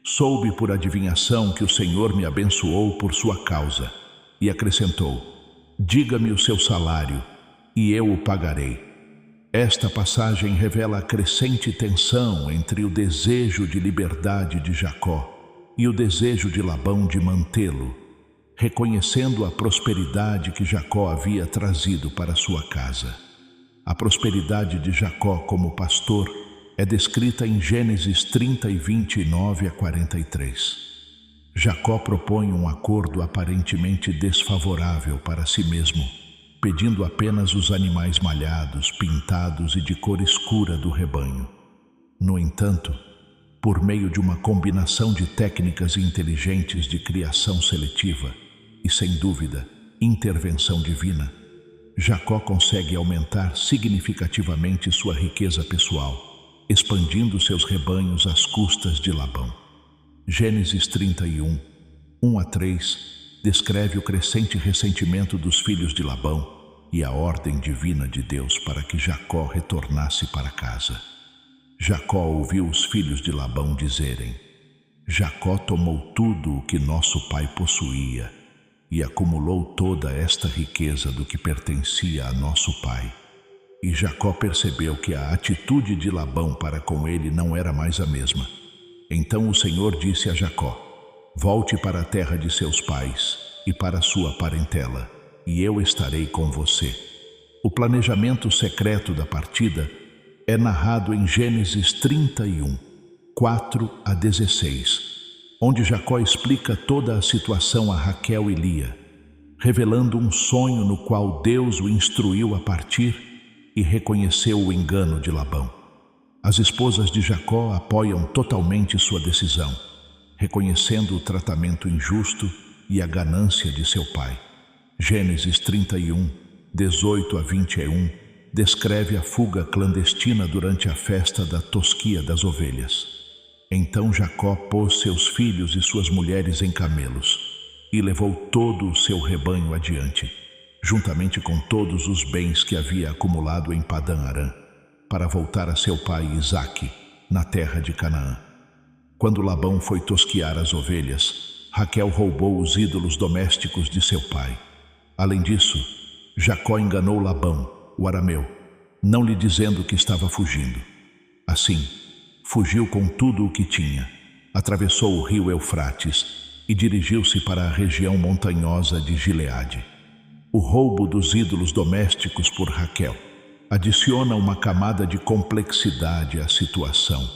Soube por adivinhação que o Senhor me abençoou por sua causa." E acrescentou: "Diga-me o seu salário, e eu o pagarei." Esta passagem revela a crescente tensão entre o desejo de liberdade de Jacó e o desejo de Labão de mantê-lo, reconhecendo a prosperidade que Jacó havia trazido para sua casa. A prosperidade de Jacó como pastor é descrita em Gênesis 30 e 29 a 43. Jacó propõe um acordo aparentemente desfavorável para si mesmo, pedindo apenas os animais malhados, pintados e de cor escura do rebanho. No entanto, por meio de uma combinação de técnicas inteligentes de criação seletiva e, sem dúvida, intervenção divina, Jacó consegue aumentar significativamente sua riqueza pessoal, expandindo seus rebanhos às custas de Labão. Gênesis 31, 1 a 3, descreve o crescente ressentimento dos filhos de Labão e a ordem divina de Deus para que Jacó retornasse para casa. Jacó ouviu os filhos de Labão dizerem: "Jacó tomou tudo o que nosso pai possuía e acumulou toda esta riqueza do que pertencia a nosso pai." E Jacó percebeu que a atitude de Labão para com ele não era mais a mesma. Então o Senhor disse a Jacó: "Volte para a terra de seus pais e para sua parentela, e eu estarei com você." O planejamento secreto da partida é narrado em Gênesis 31, 4 a 16, onde Jacó explica toda a situação a Raquel e Lia, revelando um sonho no qual Deus o instruiu a partir e reconheceu o engano de Labão. As esposas de Jacó apoiam totalmente sua decisão, reconhecendo o tratamento injusto e a ganância de seu pai. Gênesis 31, 18 a 21, descreve a fuga clandestina durante a festa da tosquia das ovelhas. Então Jacó pôs seus filhos e suas mulheres em camelos e levou todo o seu rebanho adiante, juntamente com todos os bens que havia acumulado em Padã Arã, para voltar a seu pai Isaque, na terra de Canaã. Quando Labão foi tosquiar as ovelhas, Raquel roubou os ídolos domésticos de seu pai. Além disso, Jacó enganou Labão, o arameu, não lhe dizendo que estava fugindo. Assim, fugiu com tudo o que tinha, atravessou o rio Eufrates e dirigiu-se para a região montanhosa de Gileade. O roubo dos ídolos domésticos por Raquel adiciona uma camada de complexidade à situação.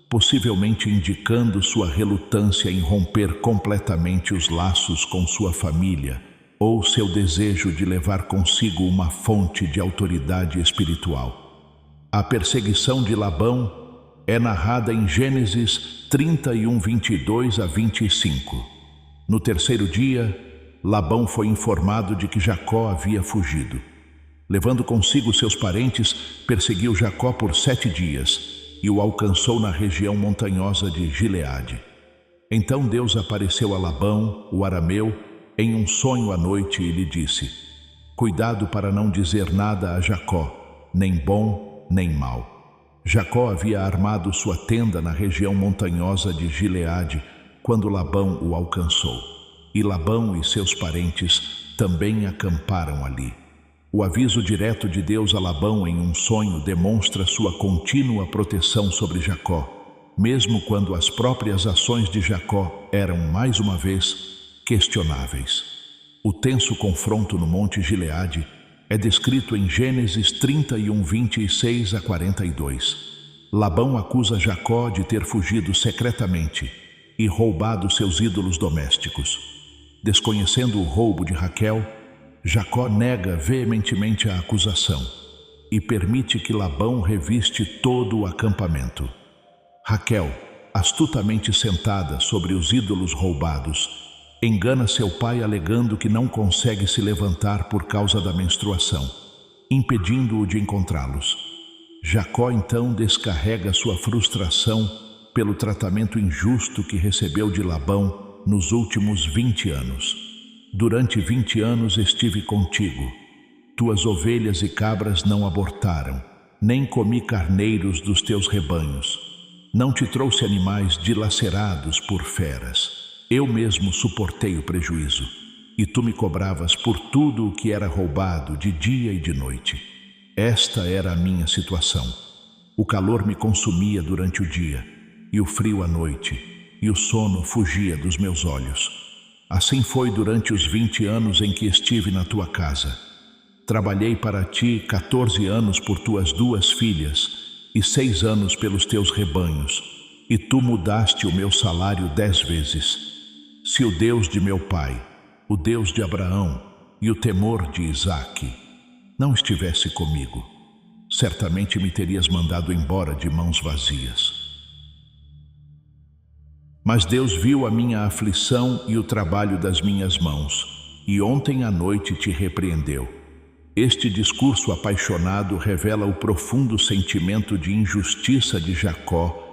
possivelmente indicando sua relutância em romper completamente os laços com sua família ou seu desejo de levar consigo uma fonte de autoridade espiritual. A perseguição de Labão é narrada em Gênesis 31, 22 a 25. No terceiro dia, Labão foi informado de que Jacó havia fugido. Levando consigo seus parentes, perseguiu Jacó por 7 dias e o alcançou na região montanhosa de Gileade. Então Deus apareceu a Labão, o arameu, em um sonho à noite e lhe disse: cuidado para não dizer nada a Jacó, nem bom nem mau. Jacó havia armado sua tenda na região montanhosa de Gileade quando Labão o alcançou, e Labão e seus parentes também acamparam ali. O aviso direto de Deus a Labão em um sonho demonstra sua contínua proteção sobre Jacó, mesmo quando as próprias ações de Jacó eram, mais uma vez, questionáveis. O tenso confronto no Monte Gileade é descrito em Gênesis 31, 26 a 42. Labão acusa Jacó de ter fugido secretamente e roubado seus ídolos domésticos. Desconhecendo o roubo de Raquel, Jacó nega veementemente a acusação e permite que Labão reviste todo o acampamento. Raquel, astutamente sentada sobre os ídolos roubados, engana seu pai alegando que não consegue se levantar por causa da menstruação, impedindo-o de encontrá-los. Jacó então descarrega sua frustração pelo tratamento injusto que recebeu de Labão nos últimos 20 anos. Durante 20 anos estive contigo. Tuas ovelhas e cabras não abortaram, nem comi carneiros dos teus rebanhos. Não te trouxe animais dilacerados por feras. Eu mesmo suportei o prejuízo, e tu me cobravas por tudo o que era roubado de dia e de noite. Esta era a minha situação. O calor me consumia durante o dia, e o frio à noite, e o sono fugia dos meus olhos. Assim foi durante os 20 anos em que estive na tua casa. Trabalhei para ti 14 anos por tuas 2 filhas e 6 anos pelos teus rebanhos, e tu mudaste o meu salário 10 vezes. Se o Deus de meu pai, o Deus de Abraão e o temor de Isaque não estivesse comigo, certamente me terias mandado embora de mãos vazias. Mas Deus viu a minha aflição e o trabalho das minhas mãos, e ontem à noite te repreendeu. Este discurso apaixonado revela o profundo sentimento de injustiça de Jacó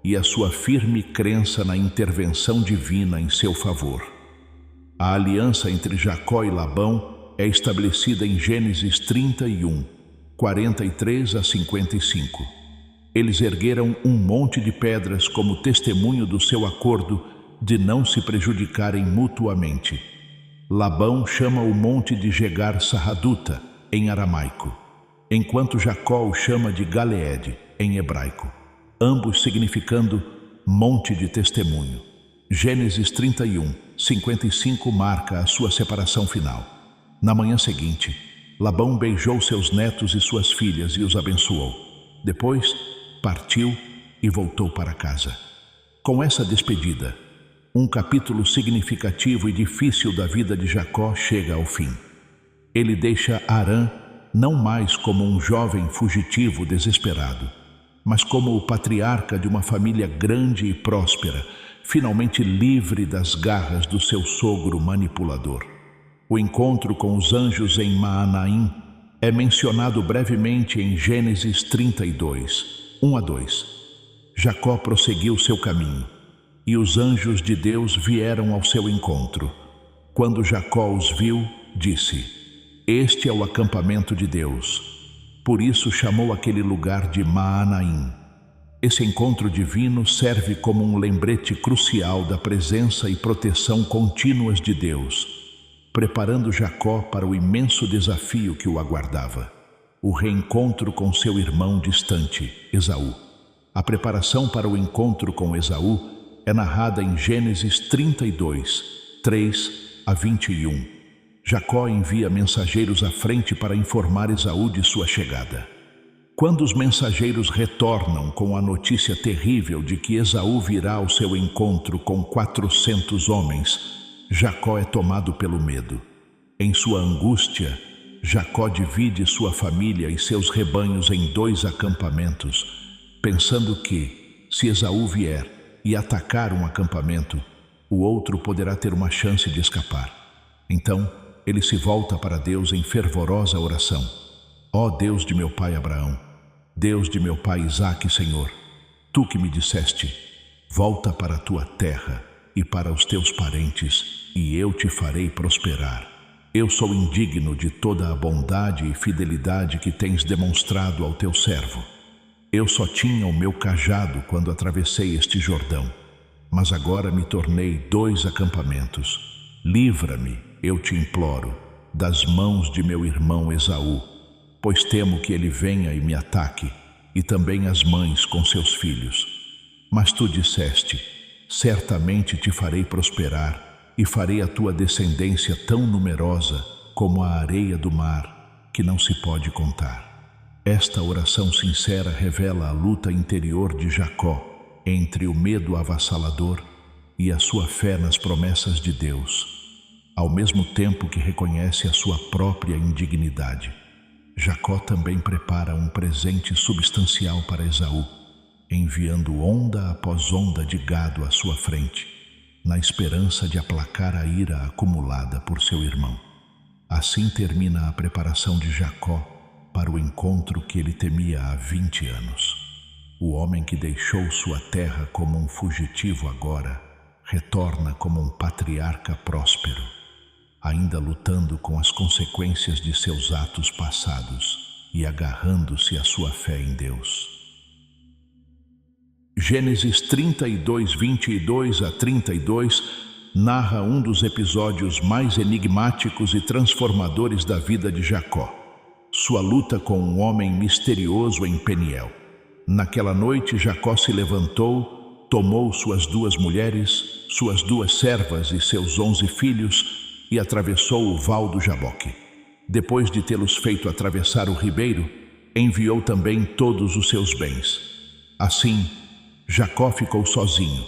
e a sua firme crença na intervenção divina em seu favor. A aliança entre Jacó e Labão é estabelecida em Gênesis 31, 43 a 55. Eles ergueram um monte de pedras como testemunho do seu acordo de não se prejudicarem mutuamente. Labão chama o monte de Jegar Sarraduta, em aramaico, enquanto Jacó o chama de Galeede, em hebraico, ambos significando monte de testemunho. Gênesis 31, 55 marca a sua separação final. Na manhã seguinte, Labão beijou seus netos e suas filhas e os abençoou. Depois, partiu e voltou para casa. Com essa despedida, um capítulo significativo e difícil da vida de Jacó chega ao fim. Ele deixa Harã não mais como um jovem fugitivo desesperado, mas como o patriarca de uma família grande e próspera, finalmente livre das garras do seu sogro manipulador. O encontro com os anjos em Maanaim é mencionado brevemente em Gênesis 32, 1 a 2. Jacó prosseguiu seu caminho, e os anjos de Deus vieram ao seu encontro. Quando Jacó os viu, disse: Este é o acampamento de Deus. Por isso chamou aquele lugar de Maanaim. Esse encontro divino serve como um lembrete crucial da presença e proteção contínuas de Deus, preparando Jacó para o imenso desafio que o aguardava: o reencontro com seu irmão distante, Esaú. A preparação para o encontro com Esaú é narrada em Gênesis 32, 3 a 21. Jacó envia mensageiros à frente para informar Esaú de sua chegada. Quando os mensageiros retornam com a notícia terrível de que Esaú virá ao seu encontro com 400 homens, Jacó é tomado pelo medo. Em sua angústia, Jacó divide sua família e seus rebanhos em 2 acampamentos, pensando que, se Esaú vier e atacar um acampamento, o outro poderá ter uma chance de escapar. Então, ele se volta para Deus em fervorosa oração. Ó Deus de meu pai Abraão, Deus de meu pai Isaque, Senhor, tu que me disseste, volta para a tua terra e para os teus parentes, e eu te farei prosperar. Eu sou indigno de toda a bondade e fidelidade que tens demonstrado ao teu servo. Eu só tinha o meu cajado quando atravessei este Jordão, mas agora me tornei 2 acampamentos. Livra-me, eu te imploro, das mãos de meu irmão Esaú, pois temo que ele venha e me ataque, e também as mães com seus filhos. Mas tu disseste, certamente te farei prosperar, e farei a tua descendência tão numerosa como a areia do mar, que não se pode contar. Esta oração sincera revela a luta interior de Jacó entre o medo avassalador e a sua fé nas promessas de Deus, ao mesmo tempo que reconhece a sua própria indignidade. Jacó também prepara um presente substancial para Esaú, enviando onda após onda de gado à sua frente, na esperança de aplacar a ira acumulada por seu irmão. Assim termina a preparação de Jacó para o encontro que ele temia há 20 anos. O homem que deixou sua terra como um fugitivo agora retorna como um patriarca próspero, ainda lutando com as consequências de seus atos passados e agarrando-se à sua fé em Deus. Gênesis 32, 22 a 32 narra um dos episódios mais enigmáticos e transformadores da vida de Jacó, sua luta com um homem misterioso em Peniel. Naquela noite, Jacó se levantou, tomou suas 2 mulheres, suas 2 servas e seus 11 filhos e atravessou o val do Jaboque. Depois de tê-los feito atravessar o ribeiro, enviou também todos os seus bens. Assim, Jacó ficou sozinho,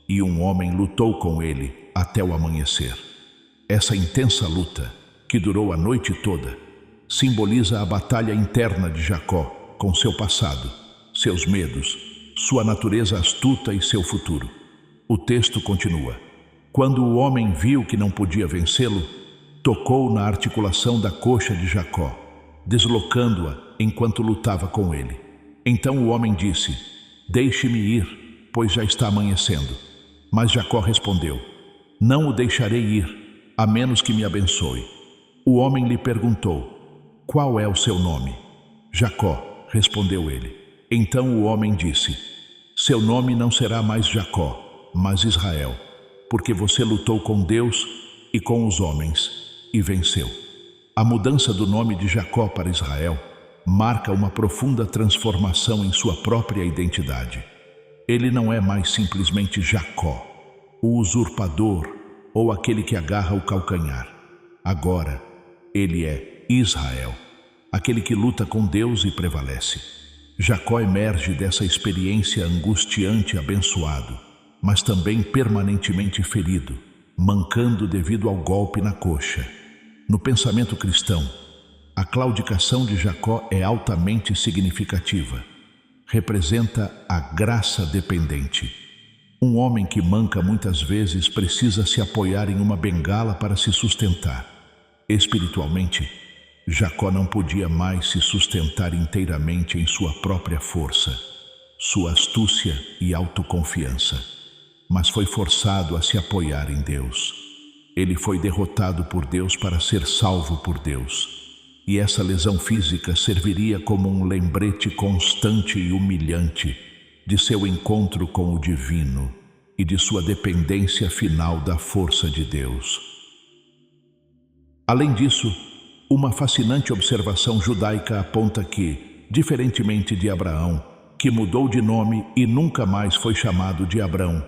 e um homem lutou com ele até o amanhecer. Essa intensa luta, que durou a noite toda, simboliza a batalha interna de Jacó com seu passado, seus medos, sua natureza astuta e seu futuro. O texto continua. Quando o homem viu que não podia vencê-lo, tocou na articulação da coxa de Jacó, deslocando-a enquanto lutava com ele. Então o homem disse, deixe-me ir, pois já está amanhecendo. Mas Jacó respondeu, não o deixarei ir, a menos que me abençoe. O homem lhe perguntou, qual é o seu nome? Jacó, respondeu ele. Então o homem disse, seu nome não será mais Jacó, mas Israel, porque você lutou com Deus e com os homens e venceu. A mudança do nome de Jacó para Israel marca uma profunda transformação em sua própria identidade. Ele não é mais simplesmente Jacó, o usurpador ou aquele que agarra o calcanhar. Agora, ele é Israel, aquele que luta com Deus e prevalece. Jacó emerge dessa experiência angustiante abençoado, mas também permanentemente ferido, mancando devido ao golpe na coxa. No pensamento cristão, a claudicação de Jacó é altamente significativa. Representa a graça dependente. Um homem que manca muitas vezes precisa se apoiar em uma bengala para se sustentar. Espiritualmente, Jacó não podia mais se sustentar inteiramente em sua própria força, sua astúcia e autoconfiança, mas foi forçado a se apoiar em Deus. Ele foi derrotado por Deus para ser salvo por Deus, e essa lesão física serviria como um lembrete constante e humilhante de seu encontro com o divino e de sua dependência final da força de Deus. Além disso, uma fascinante observação judaica aponta que, diferentemente de Abraão, que mudou de nome e nunca mais foi chamado de Abrão,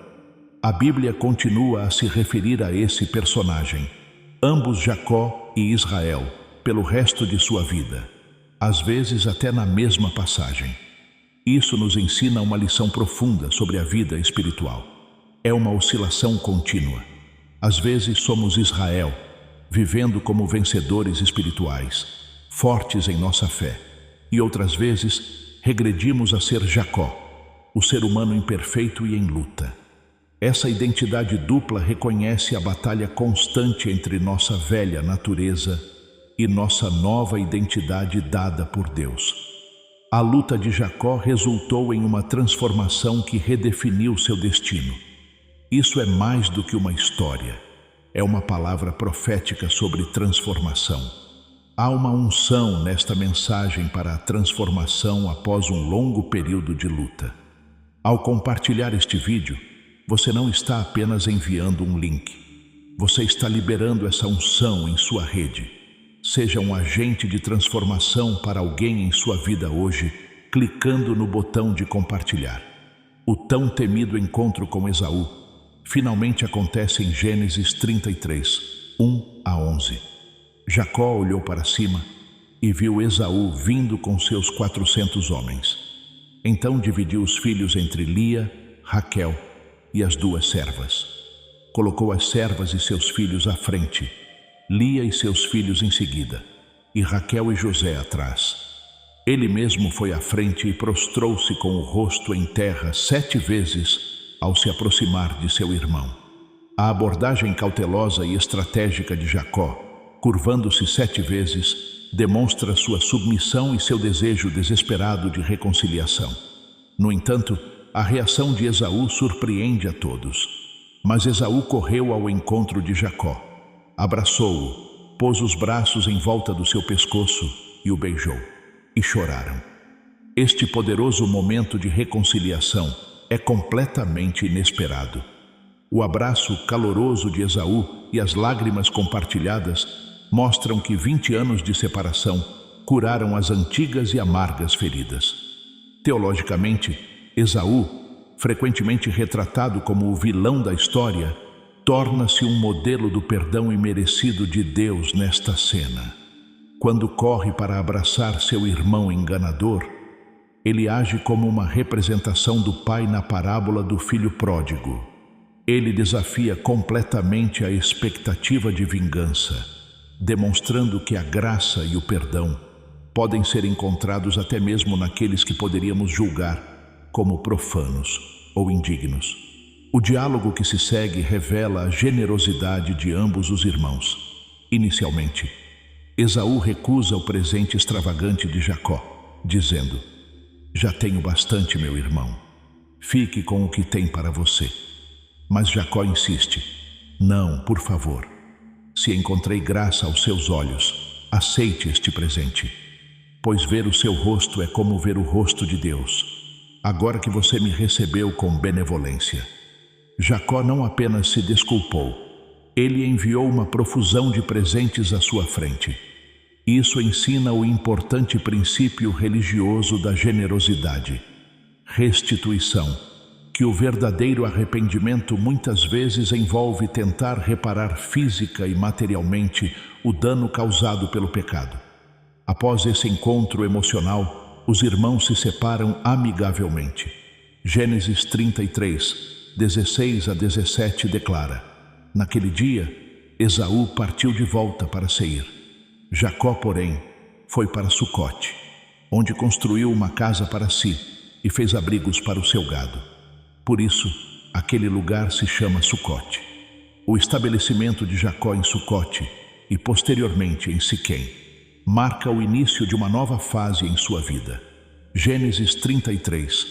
a Bíblia continua a se referir a esse personagem, ambos Jacó e Israel, pelo resto de sua vida. às vezes até na mesma passagem. Isso nos ensina uma lição profunda sobre a vida espiritual. É uma oscilação contínua. Às vezes somos Israel, vivendo como vencedores espirituais, fortes em nossa fé, e outras vezes regredimos a ser Jacó, o ser humano imperfeito e em luta. Essa identidade dupla reconhece a batalha constante entre nossa velha natureza e nossa nova identidade dada por Deus. A luta de Jacó resultou em uma transformação que redefiniu seu destino. Isso é mais do que uma história. É uma palavra profética sobre transformação. Há uma unção nesta mensagem para a transformação após um longo período de luta. Ao compartilhar este vídeo, você não está apenas enviando um link. Você está liberando essa unção em sua rede. Seja um agente de transformação para alguém em sua vida hoje, clicando no botão de compartilhar. O tão temido encontro com Esaú finalmente acontece em Gênesis 33, 1 a 11. Jacó olhou para cima e viu Esaú vindo com seus 400 homens. Então dividiu os filhos entre Lia, Raquel e as 2 servas. Colocou as servas e seus filhos à frente, Lia e seus filhos em seguida, e Raquel e José atrás. Ele mesmo foi à frente e prostrou-se com o rosto em terra 7 vezes ao se aproximar de seu irmão. A abordagem cautelosa e estratégica de Jacó, curvando-se 7 vezes, demonstra sua submissão e seu desejo desesperado de reconciliação. No entanto, a reação de Esaú surpreende a todos. Mas Esaú correu ao encontro de Jacó, abraçou-o, pôs os braços em volta do seu pescoço e o beijou, e choraram. Este poderoso momento de reconciliação é completamente inesperado. O abraço caloroso de Esaú e as lágrimas compartilhadas mostram que 20 anos de separação curaram as antigas e amargas feridas. Teologicamente, Esaú, frequentemente retratado como o vilão da história, torna-se um modelo do perdão imerecido de Deus nesta cena. Quando corre para abraçar seu irmão enganador, ele age como uma representação do pai na parábola do filho pródigo. Ele desafia completamente a expectativa de vingança, demonstrando que a graça e o perdão podem ser encontrados até mesmo naqueles que poderíamos julgar como profanos ou indignos. O diálogo que se segue revela a generosidade de ambos os irmãos. Inicialmente, Esaú recusa o presente extravagante de Jacó, dizendo: "Já tenho bastante, meu irmão. Fique com o que tem para você." Mas Jacó insiste: "Não, por favor. Se encontrei graça aos seus olhos, aceite este presente, pois ver o seu rosto é como ver o rosto de Deus, agora que você me recebeu com benevolência." Jacó não apenas se desculpou, ele enviou uma profusão de presentes à sua frente. Isso ensina o importante princípio religioso da generosidade, restituição, que o verdadeiro arrependimento muitas vezes envolve tentar reparar física e materialmente o dano causado pelo pecado. Após esse encontro emocional, os irmãos se separam amigavelmente. Gênesis 33, 16 a 17 declara: "Naquele dia, Esaú partiu de volta para Seir. Jacó, porém, foi para Sucote, onde construiu uma casa para si e fez abrigos para o seu gado. Por isso, aquele lugar se chama Sucote." O estabelecimento de Jacó em Sucote e posteriormente em Siquém marca o início de uma nova fase em sua vida. Gênesis 33,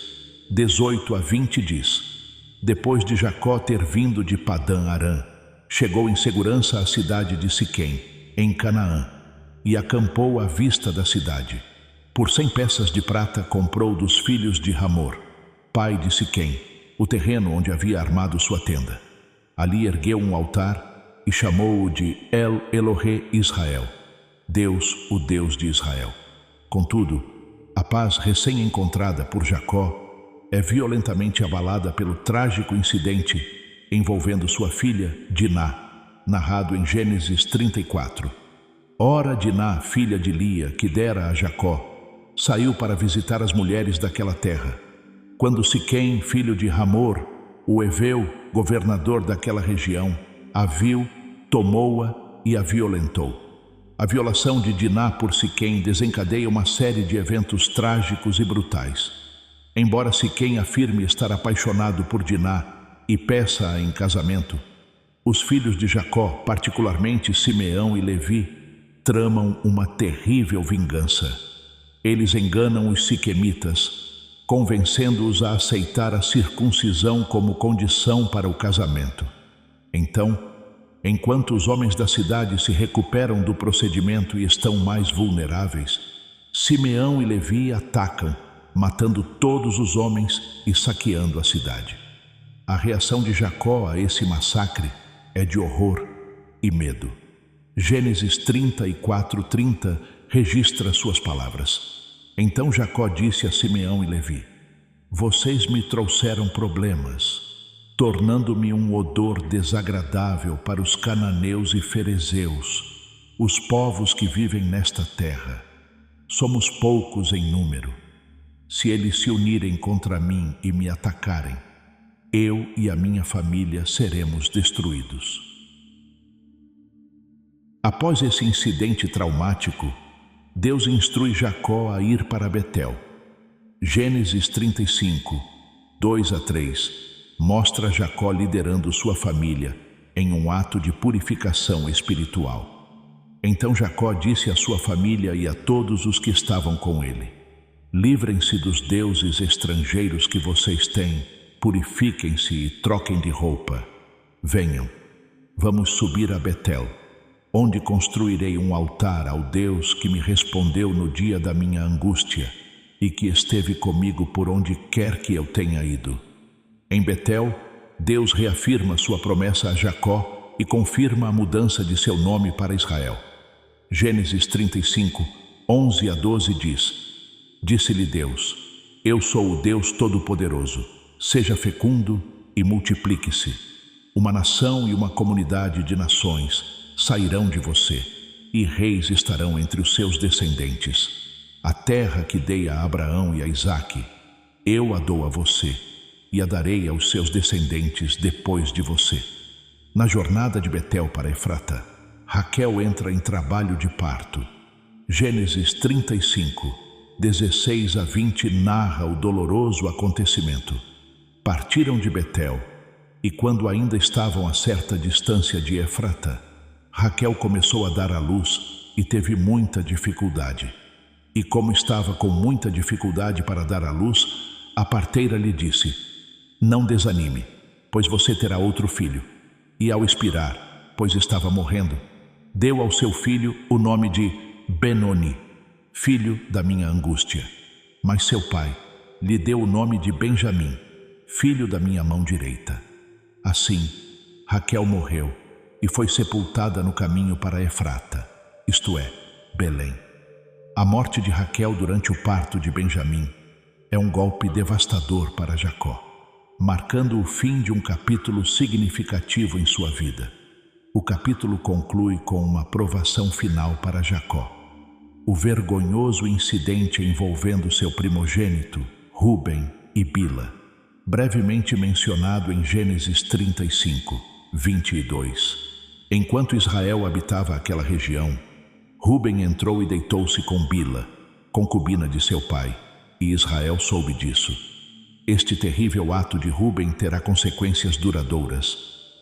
18 a 20 diz: "Depois de Jacó ter vindo de Padã Arã, chegou em segurança à cidade de Siquém, em Canaã, e acampou à vista da cidade. Por 100 peças de prata comprou dos filhos de Hamor, pai de Siquém, o terreno onde havia armado sua tenda. Ali ergueu um altar e chamou-o de El Elohe Israel, Deus, o Deus de Israel. Contudo, a paz recém-encontrada por Jacó é violentamente abalada pelo trágico incidente envolvendo sua filha, Diná, narrado em Gênesis 34, Ora, Diná, filha de Lia, que dera a Jacó, saiu para visitar as mulheres daquela terra. Quando Siquém, filho de Hamor, o heveu, governador daquela região, a viu, tomou-a e a violentou. A violação de Diná por Siquém desencadeia uma série de eventos trágicos e brutais. Embora Siquém afirme estar apaixonado por Diná e peça-a em casamento, os filhos de Jacó, particularmente Simeão e Levi, tramam uma terrível vingança. Eles enganam os siquemitas, convencendo-os a aceitar a circuncisão como condição para o casamento. Então, enquanto os homens da cidade se recuperam do procedimento e estão mais vulneráveis, Simeão e Levi atacam, matando todos os homens e saqueando a cidade. A reação de Jacó a esse massacre é de horror e medo. Gênesis 34:30 registra suas palavras. Então Jacó disse a Simeão e Levi: vocês me trouxeram problemas, tornando-me um odor desagradável para os cananeus e ferezeus, os povos que vivem nesta terra. Somos poucos em número. Se eles se unirem contra mim e me atacarem, eu e a minha família seremos destruídos. Após esse incidente traumático, Deus instrui Jacó a ir para Betel. Gênesis 35, 2-3, mostra Jacó liderando sua família em um ato de purificação espiritual. Então Jacó disse à sua família e a todos os que estavam com ele: livrem-se dos deuses estrangeiros que vocês têm, purifiquem-se e troquem de roupa. Venham, vamos subir a Betel, onde construirei um altar ao Deus que me respondeu no dia da minha angústia e que esteve comigo por onde quer que eu tenha ido. Em Betel, Deus reafirma sua promessa a Jacó e confirma a mudança de seu nome para Israel. Gênesis 35, 11-12 diz: disse-lhe Deus: eu sou o Deus Todo-Poderoso, seja fecundo e multiplique-se. Uma nação e uma comunidade de nações sairão de você, e reis estarão entre os seus descendentes. A terra que dei a Abraão e a Isaque, eu a dou a você, e a darei aos seus descendentes depois de você. Na jornada de Betel para Efrata, Raquel entra em trabalho de parto. Gênesis 35, 16-20 narra o doloroso acontecimento. Partiram de Betel, e quando ainda estavam a certa distância de Efrata, Raquel começou a dar à luz e teve muita dificuldade. E como estava com muita dificuldade para dar à luz, a parteira lhe disse: não desanime, pois você terá outro filho. E ao expirar, pois estava morrendo, deu ao seu filho o nome de Benoni, filho da minha angústia. Mas seu pai lhe deu o nome de Benjamim, filho da minha mão direita. Assim, Raquel morreu e foi sepultada no caminho para Efrata, isto é, Belém. A morte de Raquel durante o parto de Benjamim é um golpe devastador para Jacó, marcando o fim de um capítulo significativo em sua vida. O capítulo conclui com uma provação final para Jacó. O vergonhoso incidente envolvendo seu primogênito, Ruben e Bila, brevemente mencionado em Gênesis 35, 22. Enquanto Israel habitava aquela região, Ruben entrou e deitou-se com Bila, concubina de seu pai, e Israel soube disso. Este terrível ato de Ruben terá consequências duradouras,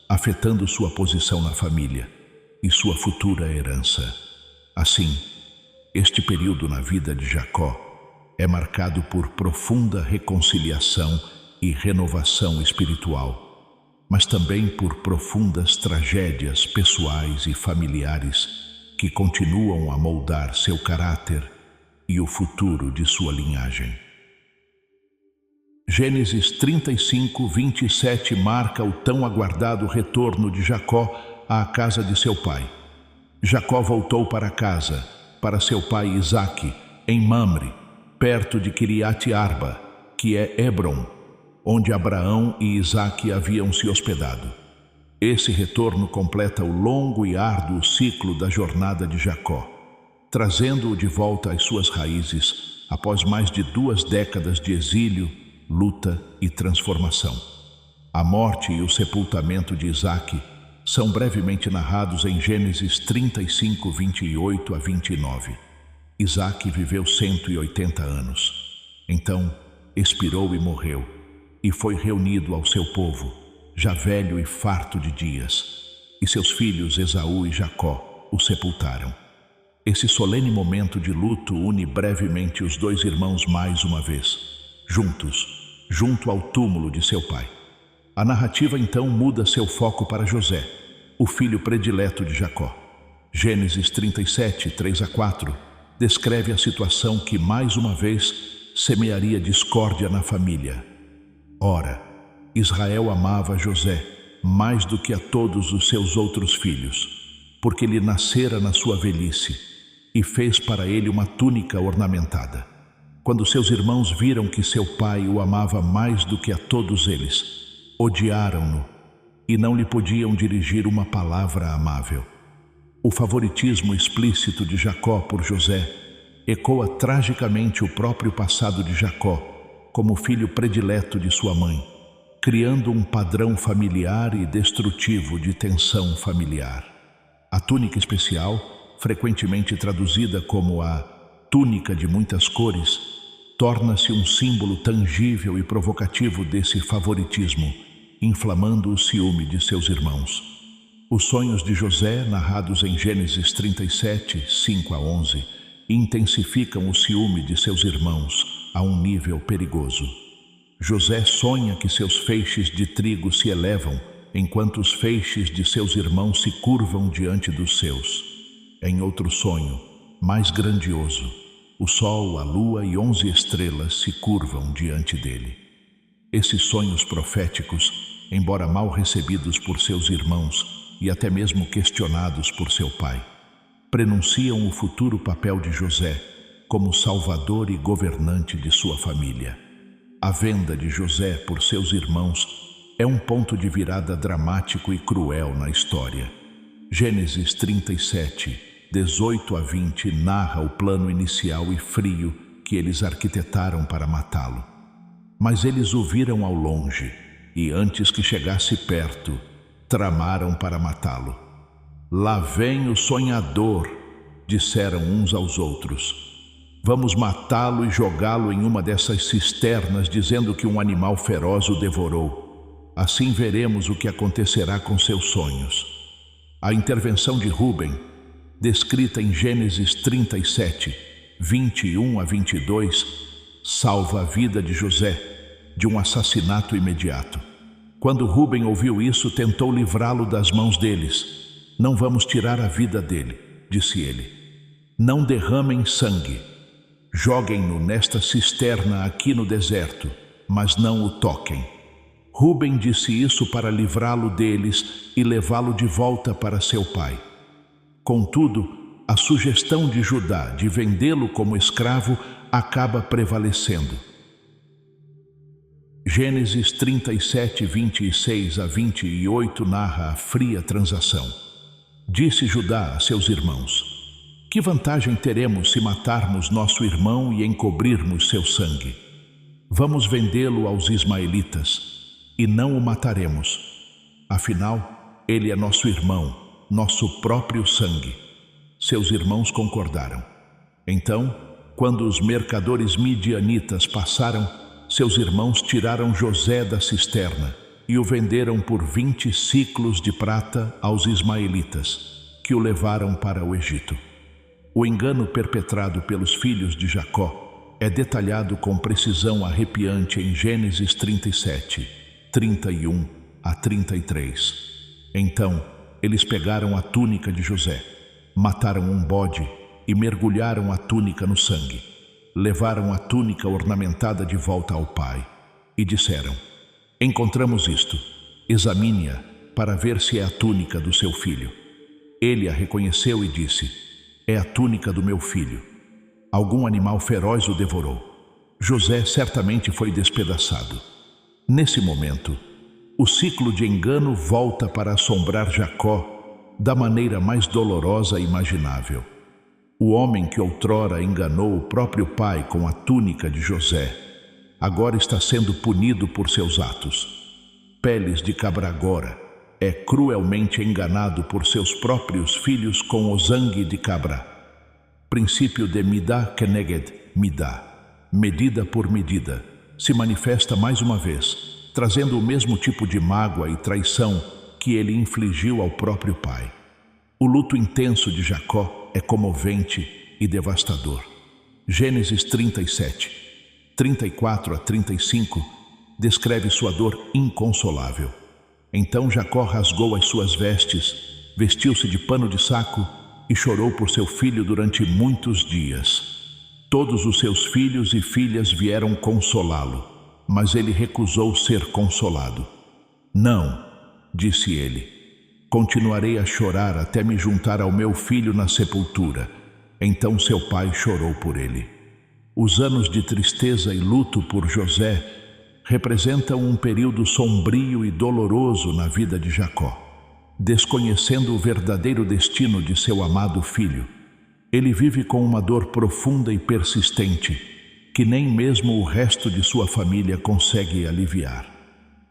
afetando sua posição na família e sua futura herança. Assim, este período na vida de Jacó é marcado por profunda reconciliação e renovação espiritual, mas também por profundas tragédias pessoais e familiares que continuam a moldar seu caráter e o futuro de sua linhagem. Gênesis 35, 27 marca o tão aguardado retorno de Jacó à casa de seu pai. Jacó voltou para casa, para seu pai Isaque, em Mamre, perto de Quiriate Arba, que é Hebrom, onde Abraão e Isaque haviam se hospedado. Esse retorno completa o longo e árduo ciclo da jornada de Jacó, trazendo-o de volta às suas raízes após mais de 2 décadas de exílio, luta e transformação. A morte e o sepultamento de Isaque são brevemente narrados em Gênesis 35, 28 a 29. Isaque viveu 180 anos. Então expirou e morreu, e foi reunido ao seu povo, já velho e farto de dias, e seus filhos Esaú e Jacó o sepultaram. Esse solene momento de luto une brevemente os 2 irmãos mais uma vez, juntos, junto ao túmulo de seu pai. A narrativa então muda seu foco para José, o filho predileto de Jacó. Gênesis 37, 3 a 4, descreve a situação que mais uma vez semearia discórdia na família. Ora, Israel amava José mais do que a todos os seus outros filhos, porque lhe nascera na sua velhice, e fez para ele uma túnica ornamentada. Quando seus irmãos viram que seu pai o amava mais do que a todos eles, odiaram-no e não lhe podiam dirigir uma palavra amável. O favoritismo explícito de Jacó por José ecoa tragicamente o próprio passado de Jacó como filho predileto de sua mãe, criando um padrão familiar e destrutivo de tensão familiar. A túnica especial, frequentemente traduzida como a túnica de muitas cores, torna-se um símbolo tangível e provocativo desse favoritismo, inflamando o ciúme de seus irmãos. Os sonhos de José, narrados em Gênesis 37, 5 a 11, intensificam o ciúme de seus irmãos a um nível perigoso. José sonha que seus feixes de trigo se elevam, enquanto os feixes de seus irmãos se curvam diante dos seus. Em outro sonho, mais grandioso, o sol, a lua e 11 estrelas se curvam diante dele. Esses sonhos proféticos, embora mal recebidos por seus irmãos e até mesmo questionados por seu pai, prenunciam o futuro papel de José como salvador e governante de sua família. A venda de José por seus irmãos é um ponto de virada dramático e cruel na história. Gênesis 37, 18 a 20 narra o plano inicial e frio que eles arquitetaram para matá-lo. Mas eles o viram ao longe e, antes que chegasse perto, tramaram para matá-lo. Lá vem o sonhador, disseram uns aos outros. Vamos matá-lo e jogá-lo em uma dessas cisternas, dizendo que um animal feroz o devorou. Assim veremos o que acontecerá com seus sonhos. A intervenção de Rúben, descrita em Gênesis 37, 21 a 22, salva a vida de José de um assassinato imediato. Quando Rúben ouviu isso, tentou livrá-lo das mãos deles. Não vamos tirar a vida dele, disse ele. Não derramem sangue. Joguem-no nesta cisterna aqui no deserto, mas não o toquem. Rúben disse isso para livrá-lo deles e levá-lo de volta para seu pai. Contudo, a sugestão de Judá de vendê-lo como escravo acaba prevalecendo. Gênesis 37, 26 a 28 narra a fria transação. Disse Judá a seus irmãos: que vantagem teremos se matarmos nosso irmão e encobrirmos seu sangue? Vamos vendê-lo aos ismaelitas e não o mataremos. Afinal, ele é nosso irmão, nosso próprio sangue. Seus irmãos concordaram. Então, quando os mercadores midianitas passaram, seus irmãos tiraram José da cisterna e o venderam por 20 siclos de prata aos ismaelitas, que o levaram para o Egito. O engano perpetrado pelos filhos de Jacó é detalhado com precisão arrepiante em Gênesis 37, 31 a 33. Então, eles pegaram a túnica de José, mataram um bode e mergulharam a túnica no sangue. Levaram a túnica ornamentada de volta ao pai e disseram: encontramos isto, examine-a para ver se é a túnica do seu filho. Ele a reconheceu e disse: é a túnica do meu filho. Algum animal feroz o devorou. José certamente foi despedaçado. Nesse momento, o ciclo de engano volta para assombrar Jacó da maneira mais dolorosa imaginável. O homem que outrora enganou o próprio pai com a túnica de José, agora está sendo punido por seus atos. Peles de cabra agora é cruelmente enganado por seus próprios filhos com o sangue de cabra. Princípio de Midá Keneged Midá, medida por medida, se manifesta mais uma vez, trazendo o mesmo tipo de mágoa e traição que ele infligiu ao próprio pai. O luto intenso de Jacó é comovente e devastador. Gênesis 37, 34 a 35 descreve sua dor inconsolável. Então Jacó rasgou as suas vestes, vestiu-se de pano de saco e chorou por seu filho durante muitos dias. Todos os seus filhos e filhas vieram consolá-lo, mas ele recusou ser consolado. Não, disse ele, continuarei a chorar até me juntar ao meu filho na sepultura. Então seu pai chorou por ele. Os anos de tristeza e luto por José representam um período sombrio e doloroso na vida de Jacó. Desconhecendo o verdadeiro destino de seu amado filho, ele vive com uma dor profunda e persistente, que nem mesmo o resto de sua família consegue aliviar.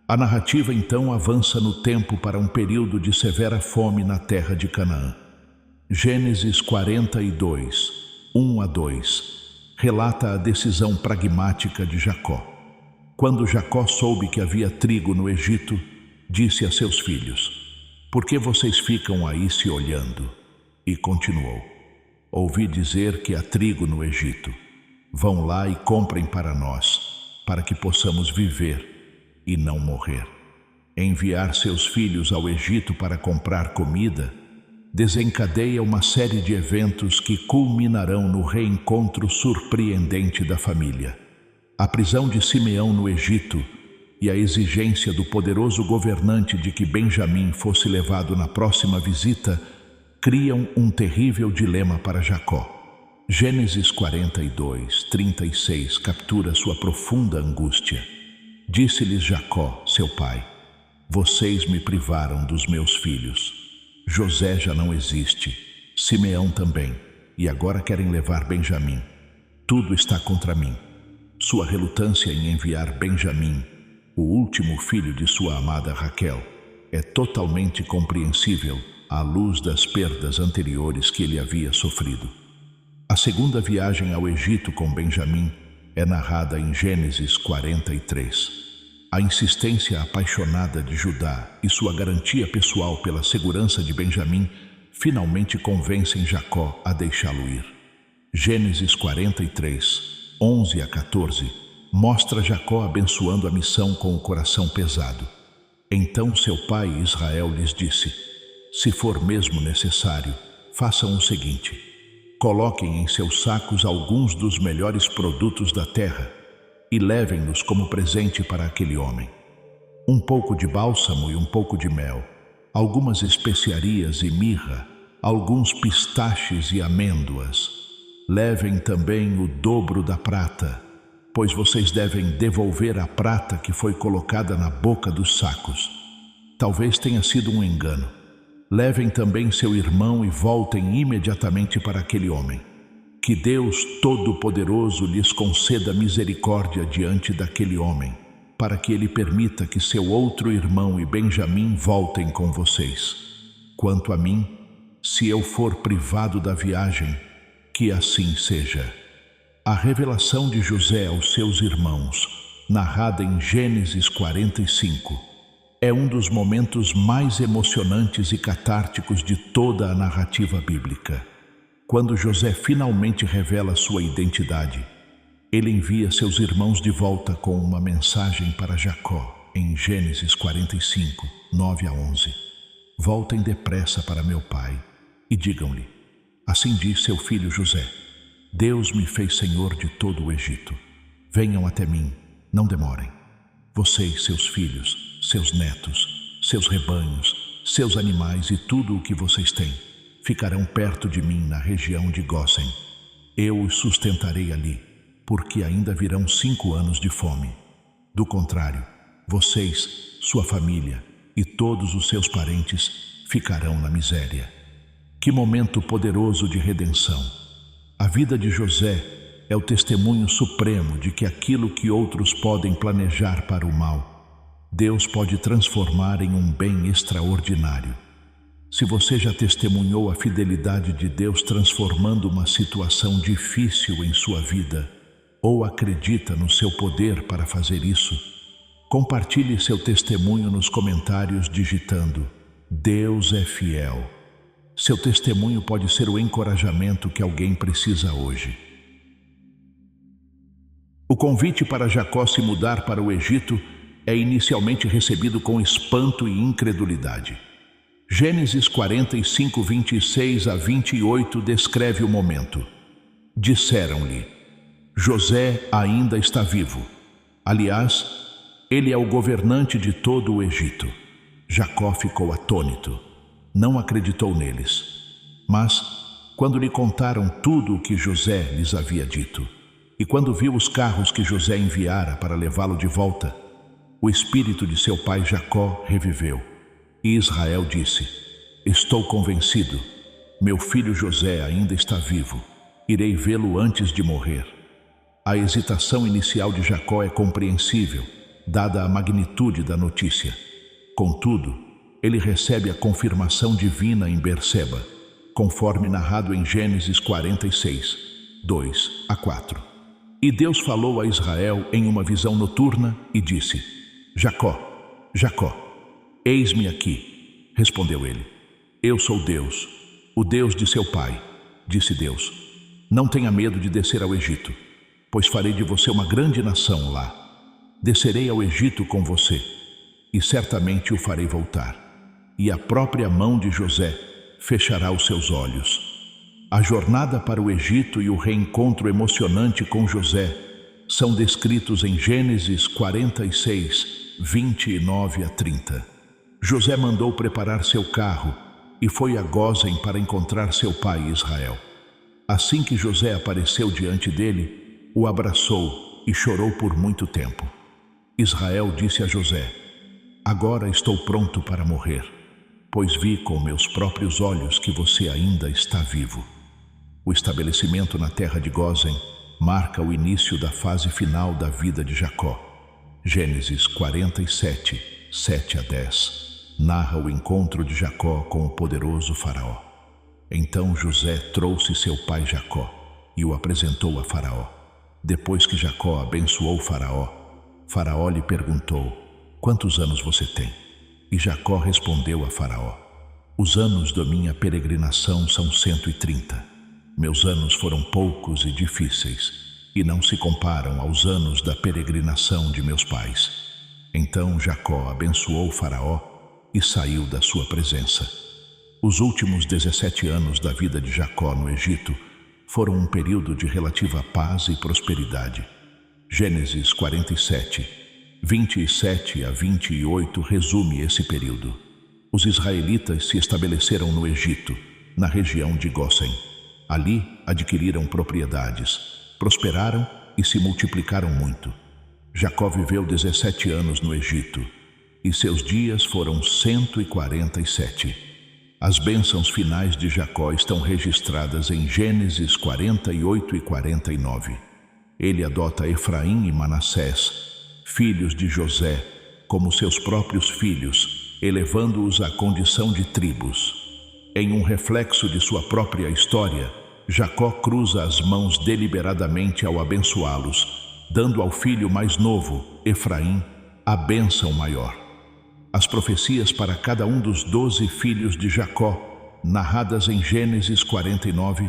A narrativa então avança no tempo para um período de severa fome na terra de Canaã. Gênesis 42, 1 a 2, relata a decisão pragmática de Jacó. Quando Jacó soube que havia trigo no Egito, disse a seus filhos: "Por que vocês ficam aí se olhando?" E continuou: "Ouvi dizer que há trigo no Egito. Vão lá e comprem para nós, para que possamos viver e não morrer." Enviar seus filhos ao Egito para comprar comida desencadeia uma série de eventos que culminarão no reencontro surpreendente da família. A prisão de Simeão no Egito e a exigência do poderoso governante de que Benjamim fosse levado na próxima visita criam um terrível dilema para Jacó. Gênesis 42, 36 captura sua profunda angústia. Disse-lhes Jacó, seu pai: "Vocês me privaram dos meus filhos. José já não existe, Simeão também, e agora querem levar Benjamim. Tudo está contra mim." Sua relutância em enviar Benjamim, o último filho de sua amada Raquel, é totalmente compreensível à luz das perdas anteriores que ele havia sofrido. A segunda viagem ao Egito com Benjamim é narrada em Gênesis 43. A insistência apaixonada de Judá e sua garantia pessoal pela segurança de Benjamim finalmente convencem Jacó a deixá-lo ir. Gênesis 43, 11 a 14, mostra Jacó abençoando a missão com o coração pesado. Então seu pai Israel lhes disse: "Se for mesmo necessário, façam o seguinte: coloquem em seus sacos alguns dos melhores produtos da terra e levem-nos como presente para aquele homem. Um pouco de bálsamo e um pouco de mel, algumas especiarias e mirra, alguns pistaches e amêndoas. Levem também o dobro da prata, pois vocês devem devolver a prata que foi colocada na boca dos sacos. Talvez tenha sido um engano. Levem também seu irmão e voltem imediatamente para aquele homem. Que Deus Todo-Poderoso lhes conceda misericórdia diante daquele homem, para que ele permita que seu outro irmão e Benjamim voltem com vocês. Quanto a mim, se eu for privado da viagem, que assim seja." A revelação de José aos seus irmãos, narrada em Gênesis 45, é um dos momentos mais emocionantes e catárticos de toda a narrativa bíblica. Quando José finalmente revela sua identidade, ele envia seus irmãos de volta com uma mensagem para Jacó, em Gênesis 45, 9 a 11. "Voltem depressa para meu pai e digam-lhe: assim diz seu filho José: Deus me fez senhor de todo o Egito. Venham até mim, não demorem. Vocês, seus filhos, seus netos, seus rebanhos, seus animais e tudo o que vocês têm, ficarão perto de mim na região de Gósen. Eu os sustentarei ali, porque ainda virão 5 anos de fome. Do contrário, vocês, sua família e todos os seus parentes ficarão na miséria. Que momento poderoso de redenção! A vida de José é o testemunho supremo de que aquilo que outros podem planejar para o mal, Deus pode transformar em um bem extraordinário. Se você já testemunhou a fidelidade de Deus transformando uma situação difícil em sua vida, ou acredita no seu poder para fazer isso, compartilhe seu testemunho nos comentários digitando "Deus é fiel". Seu testemunho pode ser o encorajamento que alguém precisa hoje. O convite para Jacó se mudar para o Egito é inicialmente recebido com espanto e incredulidade. Gênesis 45, 26 a 28 descreve o momento. Disseram-lhe: José ainda está vivo. Aliás, ele é o governante de todo o Egito. Jacó ficou atônito. Não acreditou neles. Mas, quando lhe contaram tudo o que José lhes havia dito, e quando viu os carros que José enviara para levá-lo de volta, o espírito de seu pai Jacó reviveu. E Israel disse: Estou convencido, meu filho José ainda está vivo. Irei vê-lo antes de morrer. A hesitação inicial de Jacó é compreensível, dada a magnitude da notícia. Contudo, ele recebe a confirmação divina em Berseba, conforme narrado em Gênesis 46, 2 a 4. E Deus falou a Israel em uma visão noturna e disse: Jacó, Jacó. Eis-me aqui, respondeu ele. Eu sou Deus, o Deus de seu pai, disse Deus. Não tenha medo de descer ao Egito, pois farei de você uma grande nação lá. Descerei ao Egito com você, e certamente o farei voltar. E a própria mão de José fechará os seus olhos. A jornada para o Egito e o reencontro emocionante com José são descritos em Gênesis 46, 29 a 30. José mandou preparar seu carro e foi a Gósen para encontrar seu pai Israel. Assim que José apareceu diante dele, o abraçou e chorou por muito tempo. Israel disse a José: Agora estou pronto para morrer, pois vi com meus próprios olhos que você ainda está vivo. O estabelecimento na terra de Gósen marca o início da fase final da vida de Jacó. Gênesis 47, 7 a 10, narra o encontro de Jacó com o poderoso faraó. Então José trouxe seu pai Jacó e o apresentou a Faraó. Depois que Jacó abençoou Faraó, Faraó lhe perguntou: Quantos anos você tem? E Jacó respondeu a Faraó: Os anos da minha peregrinação são 130. Meus anos foram poucos e difíceis, e não se comparam aos anos da peregrinação de meus pais. Então Jacó abençoou Faraó e saiu da sua presença. Os últimos 17 anos da vida de Jacó no Egito foram um período de relativa paz e prosperidade. Gênesis 47, 27 a 28 resume esse período. Os israelitas se estabeleceram no Egito, na região de Gósen. Ali adquiriram propriedades, prosperaram e se multiplicaram muito. Jacó viveu 17 anos no Egito, e seus dias foram 147. As bênçãos finais de Jacó estão registradas em Gênesis 48 e 49. Ele adota Efraim e Manassés, filhos de José, como seus próprios filhos, elevando-os à condição de tribos. Em um reflexo de sua própria história, Jacó cruza as mãos deliberadamente ao abençoá-los, dando ao filho mais novo, Efraim, a bênção maior. As profecias para cada um dos 12 filhos de Jacó, narradas em Gênesis 49,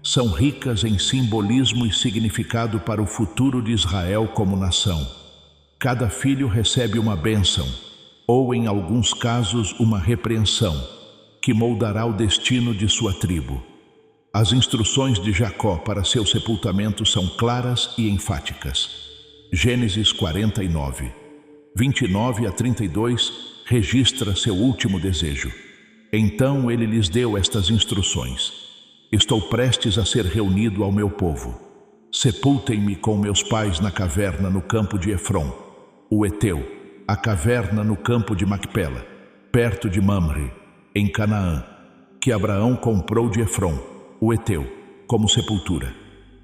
são ricas em simbolismo e significado para o futuro de Israel como nação. Cada filho recebe uma bênção, ou em alguns casos uma repreensão, que moldará o destino de sua tribo. As instruções de Jacó para seu sepultamento são claras e enfáticas. Gênesis 49, 29 a 32 registra seu último desejo. Então ele lhes deu estas instruções: Estou prestes a ser reunido ao meu povo. Sepultem-me com meus pais na caverna no campo de Efron, o Heteu, a caverna no campo de Macpela, perto de Mamre, em Canaã, que Abraão comprou de Efron, o Heteu, como sepultura.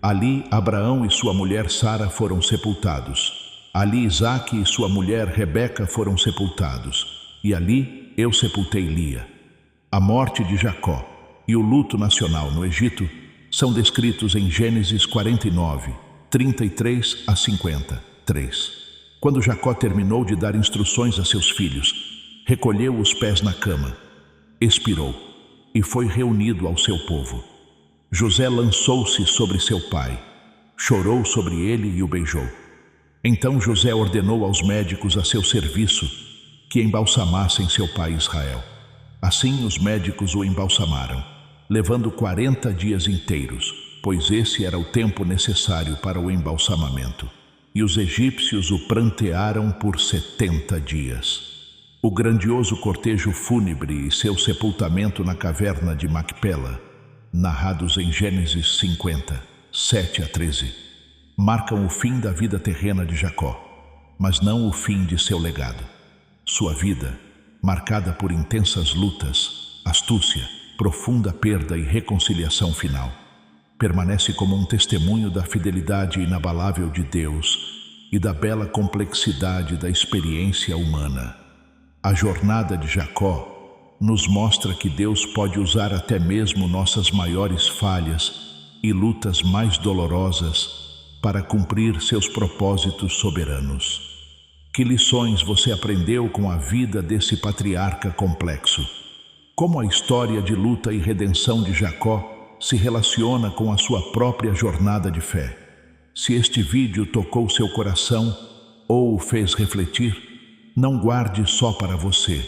Ali Abraão e sua mulher Sara foram sepultados. Ali Isaque e sua mulher Rebeca foram sepultados. E ali eu sepultei Lia. A morte de Jacó e o luto nacional no Egito são descritos em Gênesis 49, 33 a 53. Quando Jacó terminou de dar instruções a seus filhos, recolheu os pés na cama, expirou e foi reunido ao seu povo. José lançou-se sobre seu pai, chorou sobre ele e o beijou. Então José ordenou aos médicos a seu serviço que embalsamassem seu pai Israel. Assim os médicos o embalsamaram, levando 40 dias inteiros, pois esse era o tempo necessário para o embalsamamento. E os egípcios o prantearam por 70 dias. O grandioso cortejo fúnebre e seu sepultamento na caverna de Macpela, narrados em Gênesis 50, 7 a 13, marcam o fim da vida terrena de Jacó, mas não o fim de seu legado. Sua vida, marcada por intensas lutas, astúcia, profunda perda e reconciliação final, permanece como um testemunho da fidelidade inabalável de Deus e da bela complexidade da experiência humana. A jornada de Jacó nos mostra que Deus pode usar até mesmo nossas maiores falhas e lutas mais dolorosas para cumprir seus propósitos soberanos. Que lições você aprendeu com a vida desse patriarca complexo? Como a história de luta e redenção de Jacó se relaciona com a sua própria jornada de fé? Se este vídeo tocou seu coração ou o fez refletir, não guarde só para você.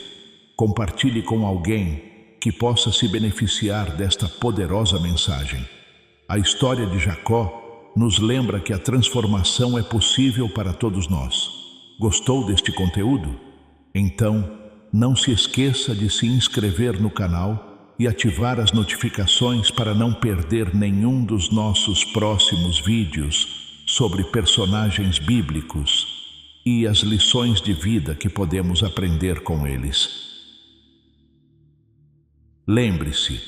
Compartilhe com alguém que possa se beneficiar desta poderosa mensagem. A história de Jacó nos lembra que a transformação é possível para todos nós. Gostou deste conteúdo? Então, não se esqueça de se inscrever no canal e ativar as notificações para não perder nenhum dos nossos próximos vídeos sobre personagens bíblicos e as lições de vida que podemos aprender com eles. Lembre-se,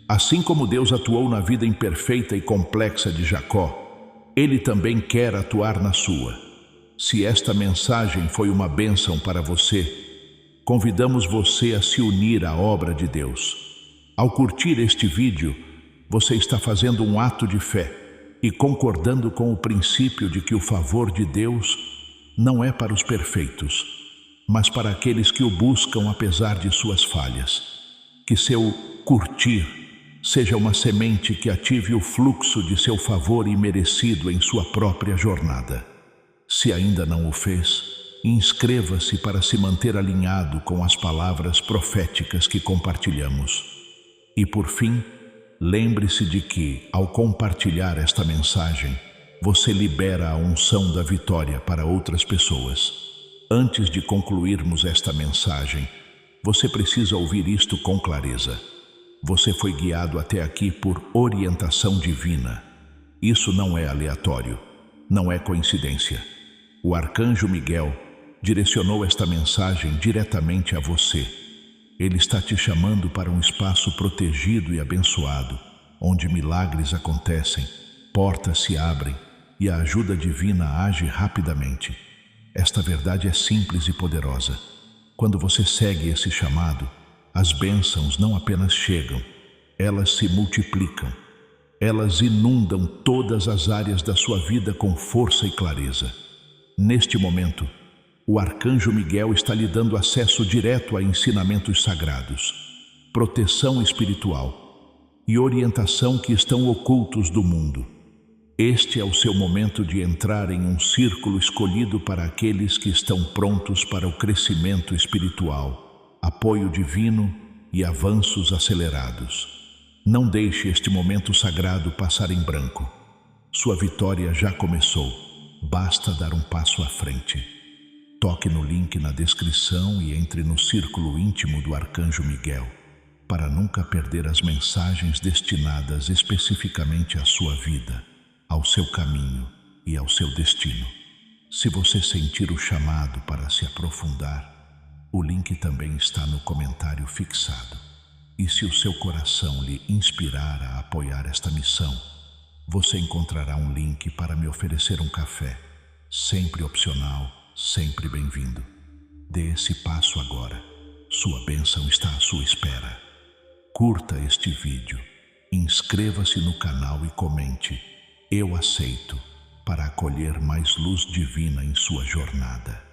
assim como Deus atuou na vida imperfeita e complexa de Jacó, Ele também quer atuar na sua. Se esta mensagem foi uma bênção para você, convidamos você a se unir à obra de Deus. Ao curtir este vídeo, você está fazendo um ato de fé e concordando com o princípio de que o favor de Deus não é para os perfeitos, mas para aqueles que o buscam apesar de suas falhas. Que seu curtir seja uma semente que ative o fluxo de seu favor imerecido em sua própria jornada. Se ainda não o fez, inscreva-se para se manter alinhado com as palavras proféticas que compartilhamos. E por fim, lembre-se de que, ao compartilhar esta mensagem, você libera a unção da vitória para outras pessoas. Antes de concluirmos esta mensagem, você precisa ouvir isto com clareza. Você foi guiado até aqui por orientação divina. Isso não é aleatório, não é coincidência. O arcanjo Miguel direcionou esta mensagem diretamente a você. Ele está te chamando para um espaço protegido e abençoado, onde milagres acontecem, portas se abrem e a ajuda divina age rapidamente. Esta verdade é simples e poderosa. Quando você segue esse chamado, as bênçãos não apenas chegam, elas se multiplicam. Elas inundam todas as áreas da sua vida com força e clareza. Neste momento, o arcanjo Miguel está lhe dando acesso direto a ensinamentos sagrados, proteção espiritual e orientação que estão ocultos do mundo. Este é o seu momento de entrar em um círculo escolhido para aqueles que estão prontos para o crescimento espiritual, apoio divino e avanços acelerados. Não deixe este momento sagrado passar em branco. Sua vitória já começou. Basta dar um passo à frente. Toque no link na descrição e entre no círculo íntimo do Arcanjo Miguel, para nunca perder as mensagens destinadas especificamente à sua vida, ao seu caminho e ao seu destino. Se você sentir o chamado para se aprofundar, o link também está no comentário fixado. E se o seu coração lhe inspirar a apoiar esta missão, você encontrará um link para me oferecer um café. Sempre opcional, sempre bem-vindo. Dê esse passo agora. Sua bênção está à sua espera. Curta este vídeo, inscreva-se no canal e comente. Eu aceito, para acolher mais luz divina em sua jornada.